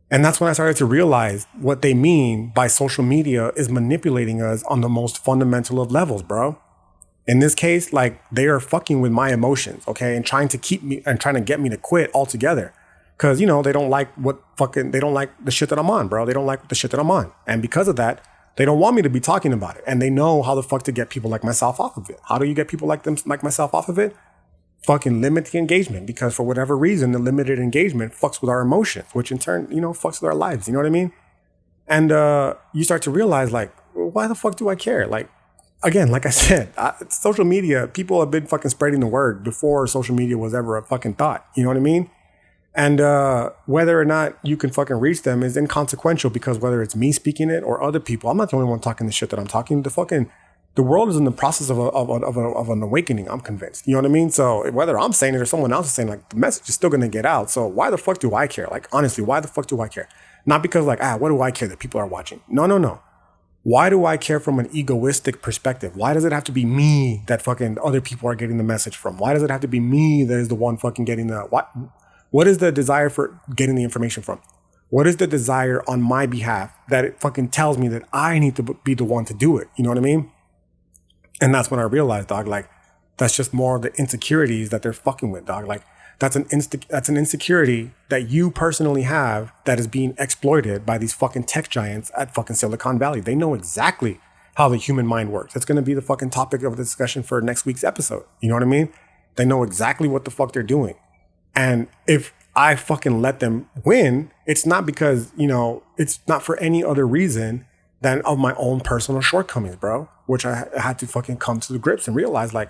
And that's when I started to realize what they mean by social media is manipulating us on the most fundamental of levels, bro. In this case, like, they are fucking with my emotions, okay? And trying to get me to quit altogether. Cause, they don't like they don't like the shit that I'm on, bro. They don't like the shit that I'm on. And because of that, they don't want me to be talking about it. And they know how the fuck to get people like myself off of it. How do you get people like myself off of it? Fucking limit the engagement. Because for whatever reason, the limited engagement fucks with our emotions, which in turn, fucks with our lives. You know what I mean? And you start to realize, like, why the fuck do I care? Like, again, like I said, social media, people have been fucking spreading the word before social media was ever a fucking thought. You know what I mean? And whether or not you can fucking reach them is inconsequential, because whether it's me speaking it or other people, I'm not the only one talking the shit that I'm talking. The world is in the process of an awakening, I'm convinced. You know what I mean? So whether I'm saying it or someone else is saying, like, the message is still going to get out. So why the fuck do I care? Like, honestly, why the fuck do I care? Not because like, what do I care that people are watching? No. Why do I care from an egoistic perspective? Why does it have to be me that fucking other people are getting the message from? Why does it have to be me that is the one fucking getting what is the desire for getting the information from? What is the desire on my behalf that it fucking tells me that I need to be the one to do it? You know what I mean? And that's when I realized, dog, like, that's just more of the insecurities that they're fucking with, dog. Like, that's an insecurity that you personally have that is being exploited by these fucking tech giants at fucking Silicon Valley. They know exactly how the human mind works. It's going to be the fucking topic of the discussion for next week's episode. You know what I mean? They know exactly what the fuck they're doing. And if I fucking let them win, it's not because, it's not for any other reason than of my own personal shortcomings, bro, which I had to fucking come to the grips and realize, like,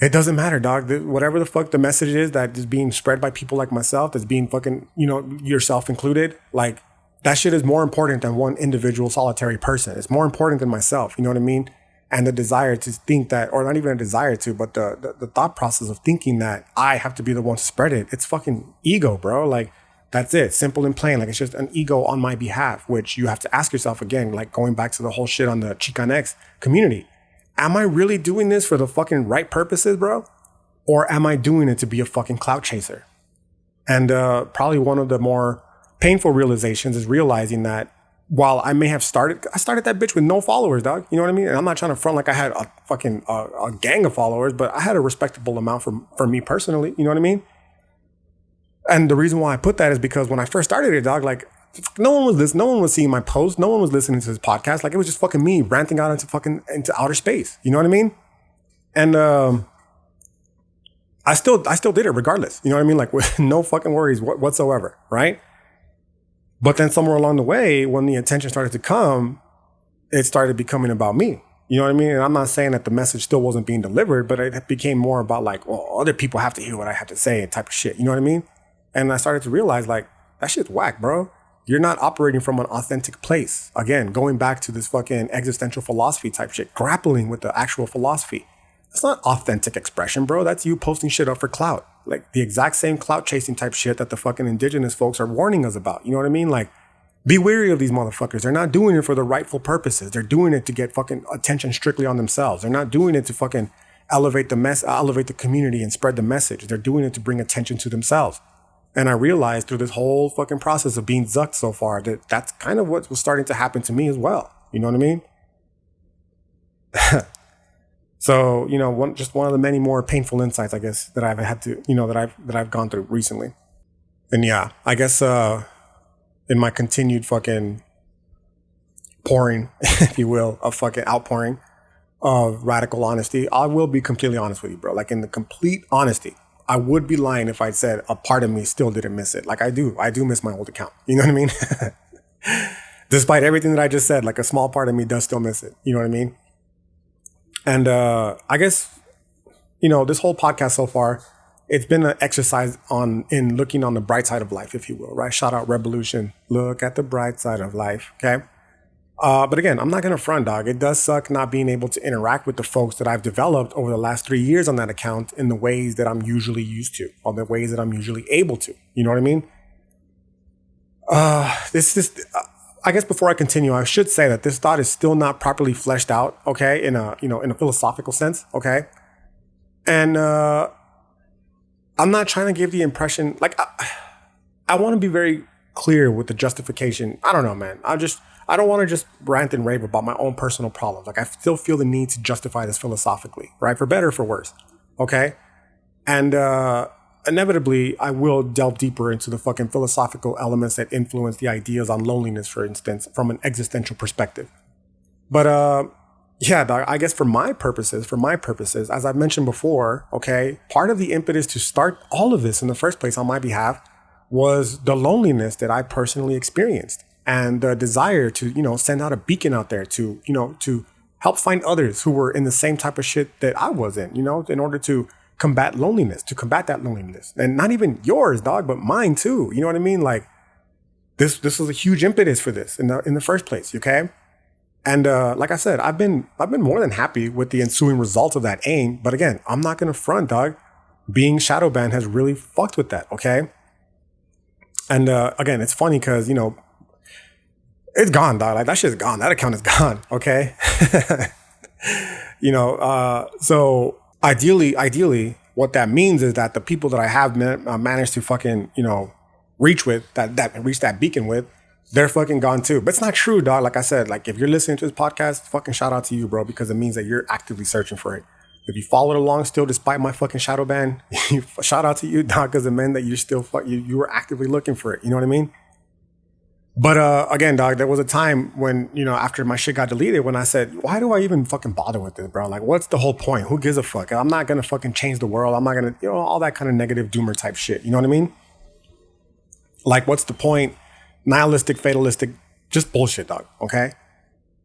it doesn't matter, dog. Whatever the fuck the message is that is being spread by people like myself, that's being fucking, yourself included, like, that shit is more important than one individual solitary person. It's more important than myself. You know what I mean? And the desire to think that, or not even a desire to, but the thought process of thinking that I have to be the one to spread it. It's fucking ego, bro. Like, that's it. Simple and plain. Like, it's just an ego on my behalf, which you have to ask yourself again, like going back to the whole shit on the Chicanx community. Am I really doing this for the fucking right purposes, bro? Or am I doing it to be a fucking clout chaser? And probably one of the more painful realizations is realizing that while I may have started that bitch with no followers, dog. You know what I mean? And I'm not trying to front like I had a fucking a gang of followers, but I had a respectable amount for me personally. You know what I mean? And the reason why I put that is because when I first started it, dog, like, no one was listening. No one was seeing my posts. No one was listening to this podcast. Like, it was just fucking me ranting out into outer space. You know what I mean? And I still did it regardless. You know what I mean? Like, with no fucking worries whatsoever, right? But then somewhere along the way, when the attention started to come, it started becoming about me. You know what I mean? And I'm not saying that the message still wasn't being delivered, but it became more about, like, well, other people have to hear what I have to say and type of shit. You know what I mean? And I started to realize, like, that shit's whack, bro. You're not operating from an authentic place. Again, going back to this fucking existential philosophy type shit, grappling with the actual philosophy. That's not authentic expression, bro. That's you posting shit up for clout. Like, the exact same clout chasing type shit that the fucking indigenous folks are warning us about. You know what I mean? Like, be wary of these motherfuckers. They're not doing it for the rightful purposes. They're doing it to get fucking attention strictly on themselves. They're not doing it to fucking elevate the community and spread the message. They're doing it to bring attention to themselves. And I realized through this whole fucking process of being zucked so far that that's kind of what was starting to happen to me as well. You know what I mean? So, one of the many more painful insights, I guess, that I've had to, that I've gone through recently. And yeah, I guess in my continued fucking pouring, if you will, of fucking outpouring of radical honesty, I will be completely honest with you, bro. Like, in the complete honesty, I would be lying if I said a part of me still didn't miss it. Like, I do miss my old account. You know what I mean? Despite everything that I just said, like, a small part of me does still miss it. You know what I mean? And I guess, this whole podcast so far, it's been an exercise in looking on the bright side of life, if you will, right? Shout out Revolution. Look at the bright side of life. Okay. But again, I'm not going to front, dog. It does suck not being able to interact with the folks that I've developed over the last 3 years on that account in the ways that I'm usually used to, or the ways that I'm usually able to. You know what I mean? I guess before I continue, I should say that this thought is still not properly fleshed out, okay, in a philosophical sense, okay? And I'm not trying to give the impression, like, I want to be very clear with the justification. I don't know, man. I don't want to just rant and rave about my own personal problems. Like, I still feel the need to justify this philosophically, right? For better or for worse, okay? And inevitably, I will delve deeper into the fucking philosophical elements that influence the ideas on loneliness, for instance, from an existential perspective. But yeah, dog, I guess for my purposes, as I've mentioned before, okay, part of the impetus to start all of this in the first place on my behalf was the loneliness that I personally experienced. And the desire to, send out a beacon out there to help find others who were in the same type of shit that I was in order to combat loneliness, to combat that loneliness. And not even yours, dog, but mine too. You know what I mean? Like this was a huge impetus for this in the first place, okay? And like I said, I've been more than happy with the ensuing results of that aim. But again, I'm not gonna front, dog. Being shadow banned has really fucked with that, okay? And again, it's funny because, you know, it's gone, dog. Like that shit's gone. That account is gone, okay? You know, so ideally, what that means is that the people that I have managed to fucking, you know, reach that beacon with, they're fucking gone too. But it's not true, dog. Like I said, like if you're listening to this podcast, fucking shout out to you, bro, because it means that you're actively searching for it. If you followed along still, despite my fucking shadow ban, shout out to you, dog, because it meant that you're still you were actively looking for it. You know what I mean? But again, dog, there was a time when, you know, after my shit got deleted, when I said, why do I even fucking bother with this, bro? Like, what's the whole point? Who gives a fuck? I'm not gonna fucking change the world. I'm not gonna, you know, all that kind of negative doomer type shit. You know what I mean? Like, what's the point? Nihilistic, fatalistic, just bullshit, dog. Okay.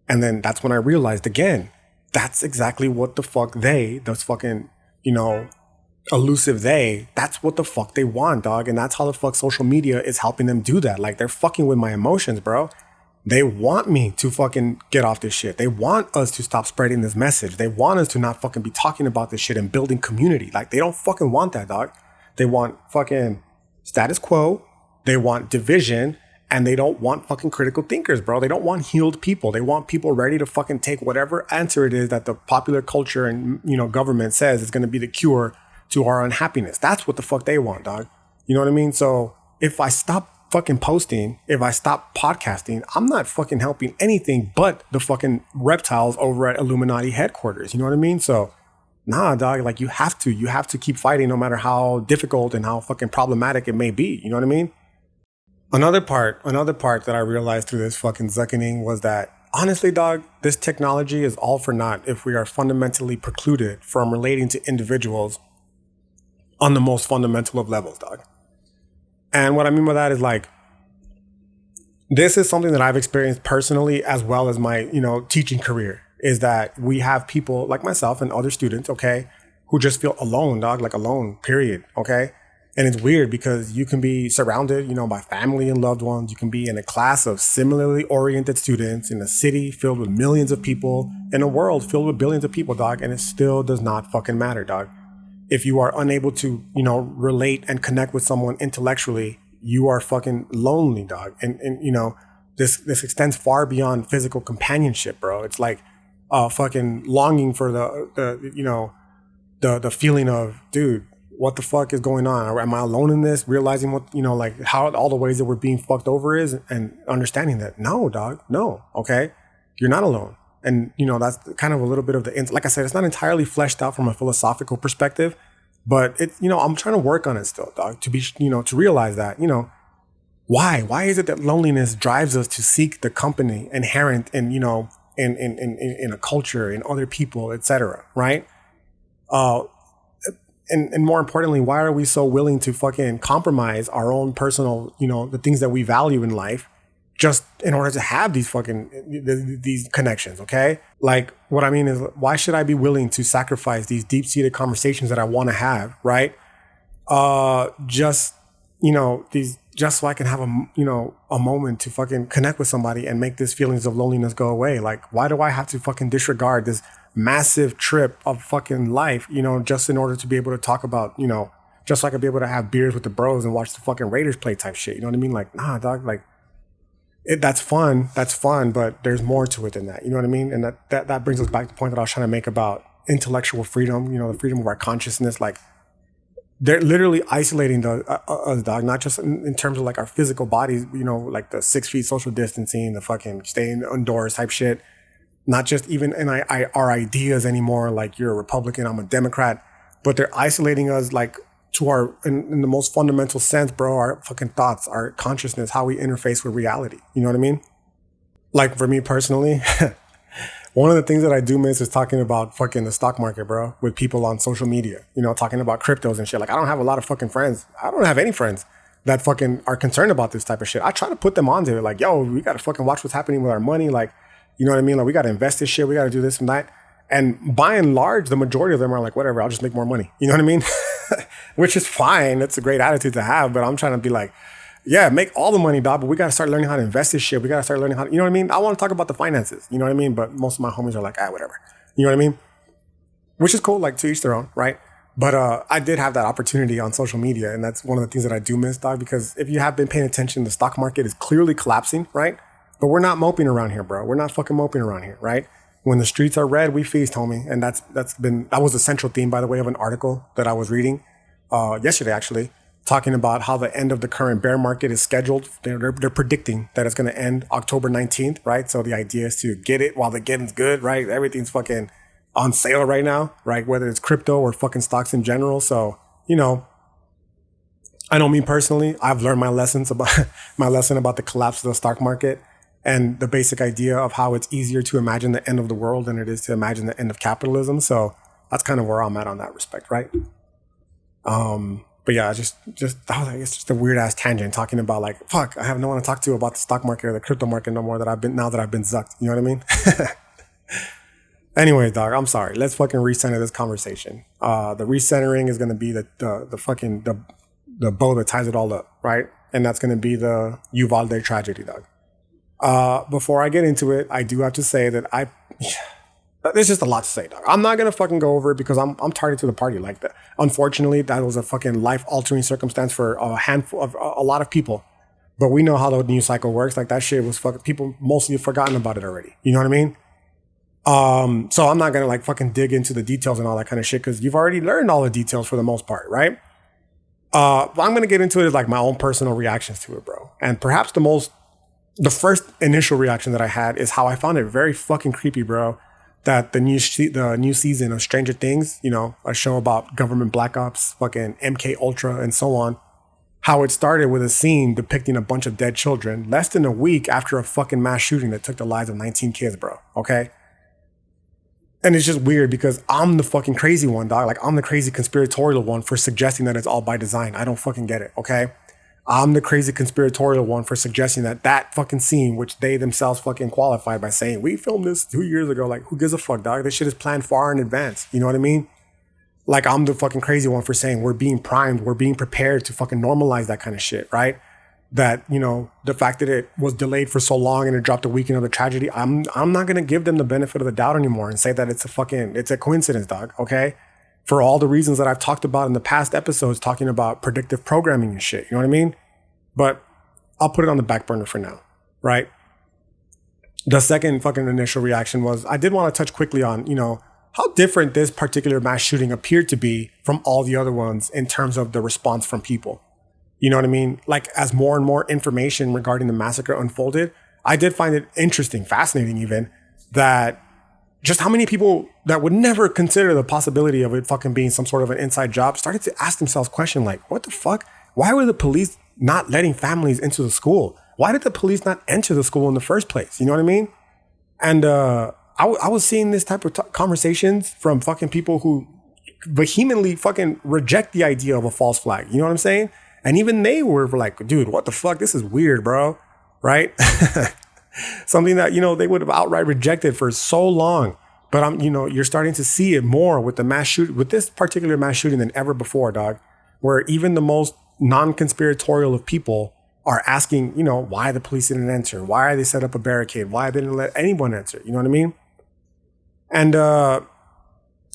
And then that's when I realized again, that's exactly what the fuck those fucking, you know, elusive that's what the fuck they want, dog. And that's how the fuck social media is helping them do that. Like they're fucking with my emotions, bro. They want me to fucking get off this shit. They want us to stop spreading this message. They want us to not fucking be talking about this shit and building community. Like they don't fucking want that, dog. They want fucking status quo. They want division. And they don't want fucking critical thinkers, bro. They don't want healed people. They want people ready to fucking take whatever answer it is that the popular culture and, you know, government says is going to be the cure to our unhappiness. That's what the fuck they want, dog. You know what I mean? So if I stop fucking posting, if I stop podcasting, I'm not fucking helping anything but the fucking reptiles over at Illuminati headquarters. You know what I mean? So nah, dog, like you have to keep fighting no matter how difficult and how fucking problematic it may be. You know what I mean? Another part that I realized through this fucking zuckening was that, honestly, dog, this technology is all for naught if we are fundamentally precluded from relating to individuals on the most fundamental of levels, dog. And what I mean by that is like, this is something that I've experienced personally as well as my, you know, teaching career, is that we have people like myself and other students, okay, who just feel alone, dog, like alone, period, okay? And it's weird because you can be surrounded, you know, by family and loved ones. You can be in a class of similarly oriented students in a city filled with millions of people, in a world filled with billions of people, dog. And it still does not fucking matter, dog. If you are unable to, you know, relate and connect with someone intellectually, you are fucking lonely, dog. And you know, this extends far beyond physical companionship, bro. It's like fucking longing for the you know, the feeling of, dude, what the fuck is going on? Or am I alone in this? Realizing what, you know, like how all the ways that we're being fucked over is, and understanding that, no, dog, no, okay? You're not alone. And, you know, that's kind of a little bit of the, like I said, it's not entirely fleshed out from a philosophical perspective, but it's, you know, I'm trying to work on it still, dog, to be, you know, to realize that, you know, why is it that loneliness drives us to seek the company inherent in, you know, in a culture, in other people, etc., right? And more importantly, why are we so willing to fucking compromise our own personal, you know, the things that we value in life just in order to have these fucking, these connections, okay? Like, what I mean is, why should I be willing to sacrifice these deep-seated conversations that I want to have, right? Just, you know, just so I can have a moment to fucking connect with somebody and make these feelings of loneliness go away. Like, why do I have to fucking disregard this massive trip of fucking life, you know, just in order to be able to talk about, you know, just so I could be able to have beers with the bros and watch the fucking Raiders play type shit. You know what I mean? Like, nah, dog, like, that's fun, but there's more to it than that. You know what I mean? And that brings us back to the point that I was trying to make about intellectual freedom, you know, the freedom of our consciousness. Like, they're literally isolating us, dog, not just in terms of like our physical bodies, you know, like the 6 feet social distancing, the fucking staying indoors type shit. Not just even in our ideas anymore, like you're a Republican, I'm a Democrat, but they're isolating us like to our, in the most fundamental sense, bro, our fucking thoughts, our consciousness, how we interface with reality. You know what I mean? Like for me personally, one of the things that I do miss is talking about fucking the stock market, bro, with people on social media, you know, talking about cryptos and shit. Like I don't have a lot of fucking friends. I don't have any friends that fucking are concerned about this type of shit. I try to put them onto it. Like, yo, we got to fucking watch what's happening with our money. Like, you know what I mean? Like, we got to invest this shit. We got to do this and that. And by and large, the majority of them are like, whatever, I'll just make more money. You know what I mean? Which is fine. It's a great attitude to have. But I'm trying to be like, yeah, make all the money, dog. But we got to start learning how to invest this shit. We got to start learning how to, you know what I mean? I want to talk about the finances. You know what I mean? But most of my homies are like, whatever. You know what I mean? Which is cool, like to each their own, right? But I did have that opportunity on social media. And that's one of the things that I do miss, dog. Because if you have been paying attention, the stock market is clearly collapsing, right? But we're not moping around here, bro. We're not fucking moping around here, right? When the streets are red, we feast, homie. And that was the central theme, by the way, of an article that I was reading yesterday, actually, talking about how the end of the current bear market is scheduled. They're predicting that it's going to end October 19th, right? So the idea is to get it while the getting's good, right? Everything's fucking on sale right now, right? Whether it's crypto or fucking stocks in general. So, you know, I know me personally, I've learned my lesson about the collapse of the stock market. And the basic idea of how it's easier to imagine the end of the world than it is to imagine the end of capitalism. So that's kind of where I'm at on that respect, right? But yeah, just I was like, it's just a weird ass tangent talking about like, fuck, I have no one to talk to about the stock market or the crypto market no more now that I've been zucked. You know what I mean? Anyways, dog, I'm sorry. Let's fucking recenter this conversation. The recentering is gonna be the bow that ties it all up, right? And that's gonna be the Uvalde tragedy, dog. Before I get into it, I do have to say that there's just a lot to say, dog. I'm not gonna fucking go over it because I'm tardy to the party like that. Unfortunately, that was a fucking life-altering circumstance for a lot of people. But we know how the news cycle works. Like that shit was fucking people mostly have forgotten about it already. You know what I mean? So I'm not gonna like fucking dig into the details and all that kind of shit because you've already learned all the details for the most part, right? But I'm gonna get into it as like my own personal reactions to it, bro. And perhaps the first initial reaction that I had is how I found it very fucking creepy, bro, that the new season of Stranger Things, you know, a show about government black ops, fucking MK Ultra and so on, how it started with a scene depicting a bunch of dead children less than a week after a fucking mass shooting that took the lives of 19 kids, bro, okay? And it's just weird because I'm the fucking crazy one, dog. Like, I'm the crazy conspiratorial one for suggesting that it's all by design. I don't fucking get it, okay? I'm the crazy conspiratorial one for suggesting that fucking scene, which they themselves fucking qualified by saying, we filmed this 2 years ago. Like, who gives a fuck, dog? This shit is planned far in advance. You know what I mean? Like, I'm the fucking crazy one for saying we're being primed. We're being prepared to fucking normalize that kind of shit, right? That, you know, the fact that it was delayed for so long and it dropped a week into the tragedy, I'm not going to give them the benefit of the doubt anymore and say that it's a coincidence, dog, okay? For all the reasons that I've talked about in the past episodes, talking about predictive programming and shit. You know what I mean? But I'll put it on the back burner for now, right? The second fucking initial reaction was I did want to touch quickly on, you know, how different this particular mass shooting appeared to be from all the other ones in terms of the response from people. You know what I mean? Like, as more and more information regarding the massacre unfolded, I did find it interesting, fascinating even, that just how many people that would never consider the possibility of it fucking being some sort of an inside job started to ask themselves questions like, what the fuck? Why were the police not letting families into the school? Why did the police not enter the school in the first place? You know what I mean? And I was seeing this type of conversations from fucking people who vehemently fucking reject the idea of a false flag. You know what I'm saying? And even they were like, dude, what the fuck? This is weird, bro. Right? Something that, you know, they would have outright rejected for so long. But you know, you're starting to see it more with with this particular mass shooting than ever before, dog, where even the most non-conspiratorial of people are asking, you know, why the police didn't enter? Why they set up a barricade? Why they didn't let anyone enter? You know what I mean? And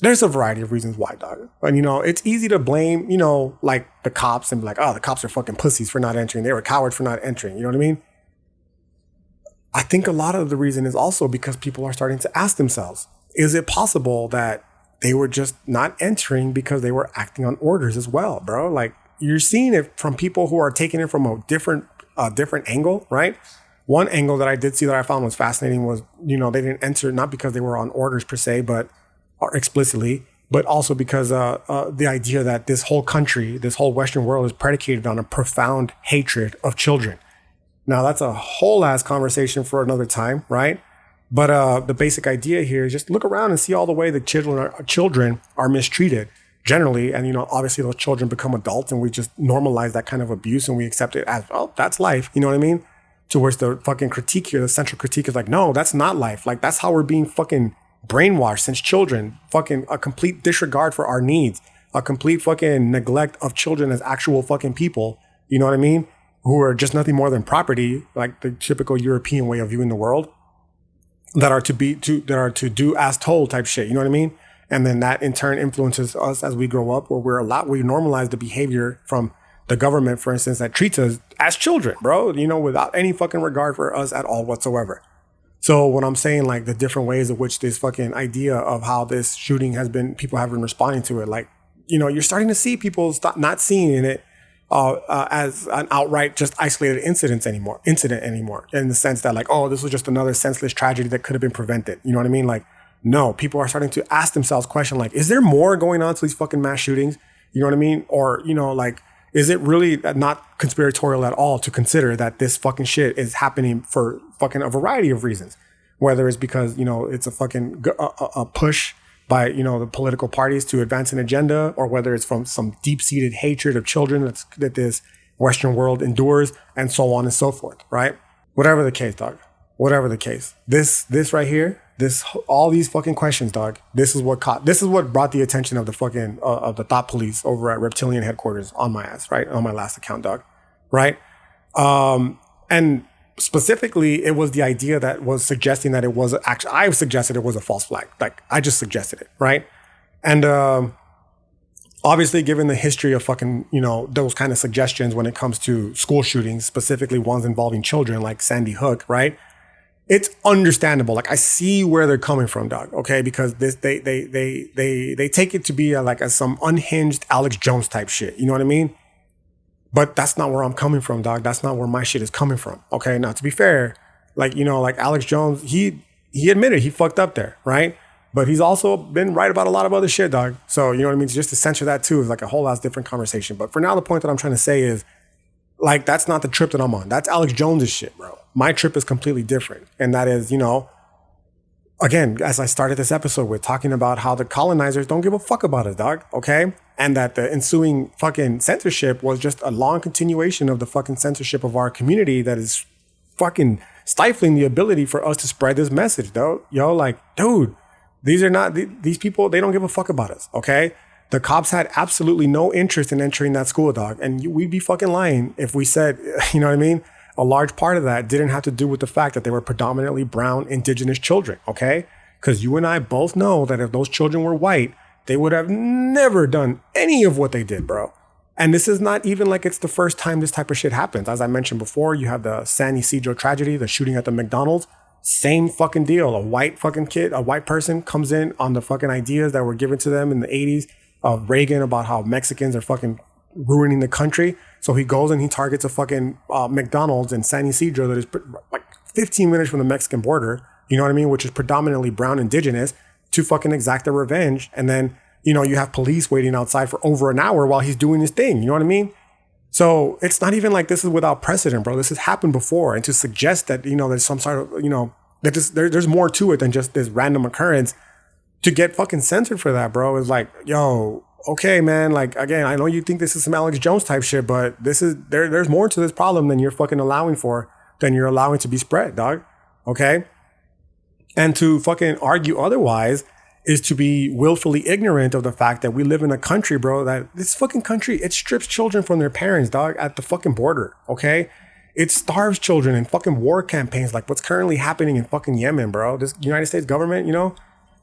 there's a variety of reasons why, dog. And, you know, it's easy to blame, you know, like the cops and be like, oh, the cops are fucking pussies for not entering. They were cowards for not entering. You know what I mean? I think a lot of the reason is also because people are starting to ask themselves, is it possible that they were just not entering because they were acting on orders as well, bro? Like, you're seeing it from people who are taking it from a different angle, right? One angle that I did see that I found was fascinating was, you know, they didn't enter not because they were on orders per se, but or explicitly, but also because the idea that this whole country, this whole Western world is predicated on a profound hatred of children. Now, that's a whole ass conversation for another time, right? But the basic idea here is just look around and see all the way that children are mistreated generally. And, you know, obviously those children become adults and we just normalize that kind of abuse and we accept it as, oh, that's life. You know what I mean? To where's the fucking critique here, the central critique is like, no, that's not life. Like, that's how we're being fucking brainwashed since children, fucking a complete disregard for our needs, a complete fucking neglect of children as actual fucking people, you know what I mean? Who are just nothing more than property, like the typical European way of viewing the world, that are to do as told type shit, you know what I mean? And then that in turn influences us as we grow up, where we normalize the behavior from the government, for instance, that treats us as children, bro, you know, without any fucking regard for us at all whatsoever. So when I'm saying like the different ways in which this fucking idea of how this shooting has been, people have been responding to it, like, you know, you're starting to see people stop not seeing it as an outright just isolated incident anymore, in the sense that like, oh, this was just another senseless tragedy that could have been prevented. You know what I mean? Like, no, people are starting to ask themselves question like, is there more going on to these fucking mass shootings? You know what I mean? Or, you know, like, is it really not conspiratorial at all to consider that this fucking shit is happening for fucking a variety of reasons? Whether it's because, you know, it's a fucking a push by, you know, the political parties to advance an agenda, or whether it's from some deep-seated hatred of children that this Western world endures, and so on and so forth, right? Whatever the case, dog. Whatever the case. This right here, all these fucking questions, dog. This is what brought the attention of the fucking of the thought police over at Reptilian headquarters on my ass, right? On my last account, dog. Right? And specifically, it was the idea that was suggesting that it was actually, I suggested it was a false flag. Like, I just suggested it, right? And obviously, given the history of fucking, you know, those kind of suggestions when it comes to school shootings, specifically ones involving children like Sandy Hook, right? It's understandable. Like, I see where they're coming from, dog. Okay, because they take it to be like some unhinged Alex Jones type shit. You know what I mean? But that's not where I'm coming from, dog. That's not where my shit is coming from. Okay, now to be fair, like, you know, like Alex Jones, he admitted he fucked up there, right? But he's also been right about a lot of other shit, dog. So, you know what I mean? Just to censor that too is like a whole lot different conversation. But for now, the point that I'm trying to say is, like, that's not the trip that I'm on. That's Alex Jones's shit, bro. My trip is completely different. And that is, you know, again, as I started this episode with talking about how the colonizers don't give a fuck about us, dog. Okay. And that the ensuing fucking censorship was just a long continuation of the fucking censorship of our community that is fucking stifling the ability for us to spread this message, though. Yo, like, dude, these people, they don't give a fuck about us. Okay. The cops had absolutely no interest in entering that school, dog. And we'd be fucking lying if we said, you know what I mean? A large part of that didn't have to do with the fact that they were predominantly brown indigenous children, okay? Because you and I both know that if those children were white, they would have never done any of what they did, bro. And this is not even like it's the first time this type of shit happens. As I mentioned before, you have the San Ysidro tragedy, the shooting at the McDonald's. Same fucking deal. A white fucking kid, a white person comes in on the fucking ideas that were given to them in the 80s of Reagan about how Mexicans are fucking ruining the country. So he goes and he targets a fucking McDonald's in San Ysidro that is like 15 minutes from the Mexican border, you know what I mean? Which is predominantly brown indigenous, to fucking exact their revenge. And then, you know, you have police waiting outside for over an hour while he's doing his thing. You know what I mean? So it's not even like this is without precedent, bro. This has happened before. And to suggest that, you know, there's some sort of, you know, that there's more to it than just this random occurrence, to get fucking censored for that, bro, is like, yo, okay, man, like, again, I know you think this is some Alex Jones type shit, but this is, there's more to this problem than you're fucking allowing to be spread, dog. Okay? And to fucking argue otherwise is to be willfully ignorant of the fact that we live in a country, bro, that this fucking country, it strips children from their parents, dog, at the fucking border, okay? It starves children in fucking war campaigns like what's currently happening in fucking Yemen, bro. This United States government, you know,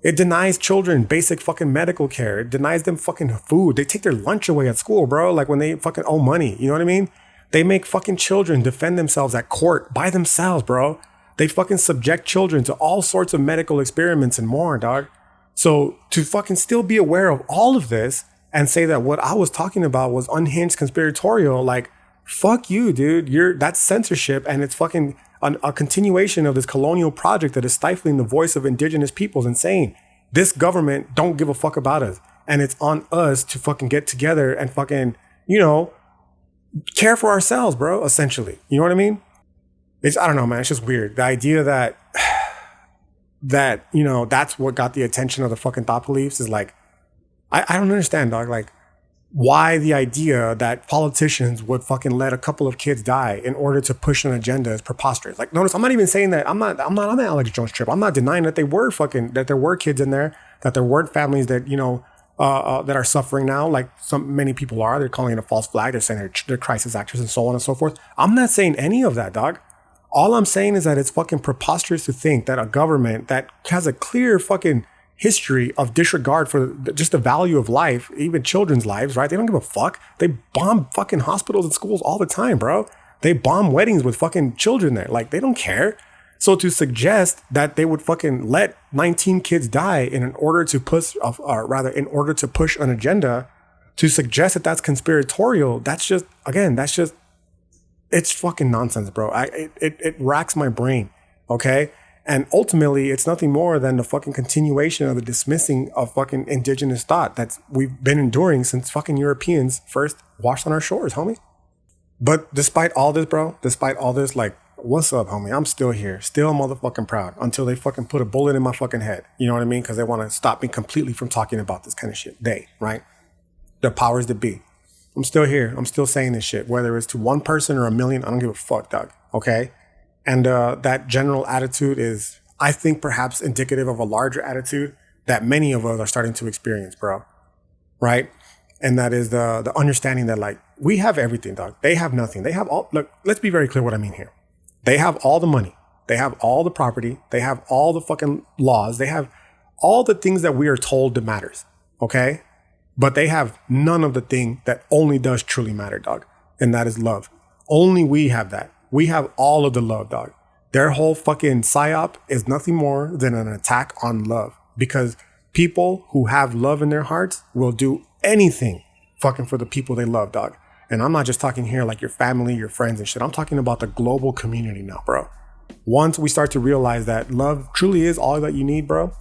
it denies children basic fucking medical care. It denies them fucking food. They take their lunch away at school, bro. Like when they fucking owe money. You know what I mean? They make fucking children defend themselves at court by themselves, bro. They fucking subject children to all sorts of medical experiments and more, dog. So to fucking still be aware of all of this and say that what I was talking about was unhinged conspiratorial, like, fuck you, dude. That's censorship, and it's fucking a continuation of this colonial project that is stifling the voice of indigenous peoples and saying, this government don't give a fuck about us. And it's on us to fucking get together and fucking, you know, care for ourselves, bro, essentially. You know what I mean? I don't know, man. It's just weird. The idea that, you know, that's what got the attention of the fucking thought police is like, I don't understand, dog. Like, why the idea that politicians would fucking let a couple of kids die in order to push an agenda is preposterous. Like, notice, I'm not even saying that I'm not on the Alex Jones trip. I'm not denying that that there were kids in there, that there weren't families that, that are suffering now, like many people are. They're calling it a false flag. They're saying they're crisis actors and so on and so forth. I'm not saying any of that, dog. All I'm saying is that it's fucking preposterous to think that a government that has a clear fucking history of disregard for just the value of life, even children's lives, right? They don't give a fuck. They bomb fucking hospitals and schools all the time, bro. They bomb weddings with fucking children there. Like, they don't care. So to suggest that they would fucking let 19 kids die in order to push an agenda, to suggest that that's conspiratorial, it's fucking nonsense, bro. It racks my brain, okay? And ultimately, it's nothing more than the fucking continuation of the dismissing of fucking indigenous thought that we've been enduring since fucking Europeans first washed on our shores, homie. But despite all this, bro, like, what's up, homie? I'm still here, still motherfucking proud until they fucking put a bullet in my fucking head. You know what I mean? Because they want to stop me completely from talking about this kind of shit. Right? The powers that be. I'm still here. I'm still saying this shit, whether it's to one person or a million. I don't give a fuck, dog. Okay? And that general attitude is, I think, perhaps indicative of a larger attitude that many of us are starting to experience, bro. Right? And that is the understanding that, like, we have everything, dog. They have nothing. They have all. Look, let's be very clear what I mean here. They have all the money. They have all the property. They have all the fucking laws. They have all the things that we are told that matters. Okay? But they have none of the thing that only does truly matter, dog. And that is love. Only we have that. We have all of the love, dog. Their whole fucking psyop is nothing more than an attack on love. Because people who have love in their hearts will do anything fucking for the people they love, dog. And I'm not just talking here like your family, your friends and shit. I'm talking about the global community now, bro. Once we start to realize that love truly is all that you need, bro,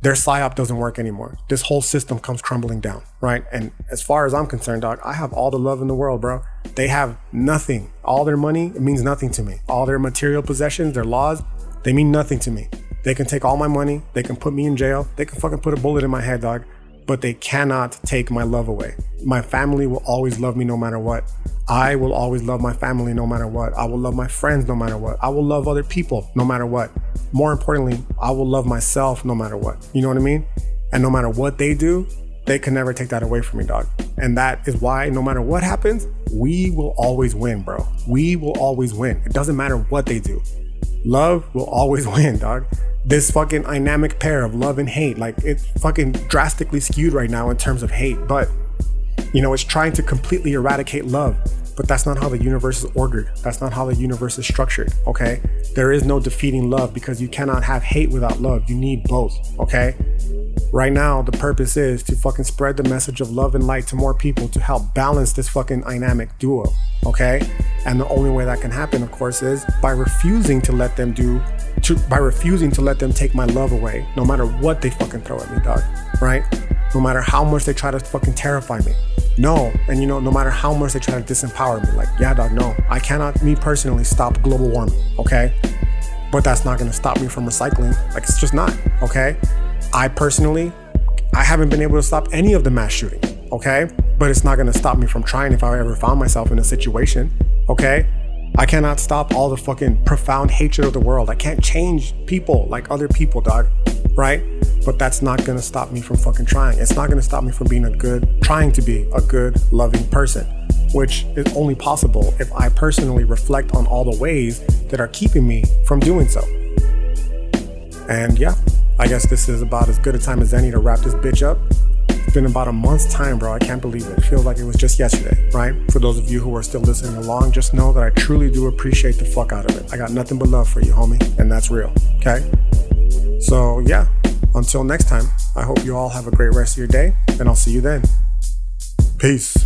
their psyop doesn't work anymore. This whole system comes crumbling down, right? And as far as I'm concerned, dog, I have all the love in the world, bro. They have nothing. All their money, it means nothing to me. All their material possessions, their laws, they mean nothing to me. They can take all my money. They can put me in jail. They can fucking put a bullet in my head, dog. But they cannot take my love away. My family will always love me no matter what. I will always love my family no matter what. I will love my friends no matter what. I will love other people no matter what. More importantly, I will love myself no matter what. You know what I mean? And no matter what they do, they can never take that away from me, dog. And that is why no matter what happens, we will always win, bro. We will always win. It doesn't matter what they do. Love will always win, dog. This fucking dynamic pair of love and hate, like, it's fucking drastically skewed right now in terms of hate, but it's trying to completely eradicate love. But that's not how the universe is ordered. That's not how the universe is structured, okay? There is no defeating love because you cannot have hate without love. You need both, okay? Right now, the purpose is to fucking spread the message of love and light to more people to help balance this fucking dynamic duo, okay? And the only way that can happen, of course, is by refusing to let them take my love away, no matter what they fucking throw at me, dog, right? No matter how much they try to fucking terrify me. No, and no matter how much they try to disempower me, like, yeah, dog, no, I cannot, me personally, stop global warming, okay? But that's not gonna stop me from recycling. Like, it's just not, okay? I haven't been able to stop any of the mass shootings, okay? But it's not gonna stop me from trying if I ever found myself in a situation, okay? I cannot stop all the fucking profound hatred of the world. I can't change people like other people, dog, right? But that's not gonna stop me from fucking trying. It's not gonna stop me from trying to be a good, loving person, which is only possible if I personally reflect on all the ways that are keeping me from doing so. And yeah, I guess this is about as good a time as any to wrap this bitch up. It's been about a month's time, bro. I can't believe it. It feels like it was just yesterday, right? For those of you who are still listening along, just know that I truly do appreciate the fuck out of it. I got nothing but love for you, homie, and that's real, okay? So yeah, until next time, I hope you all have a great rest of your day, and I'll see you then. Peace.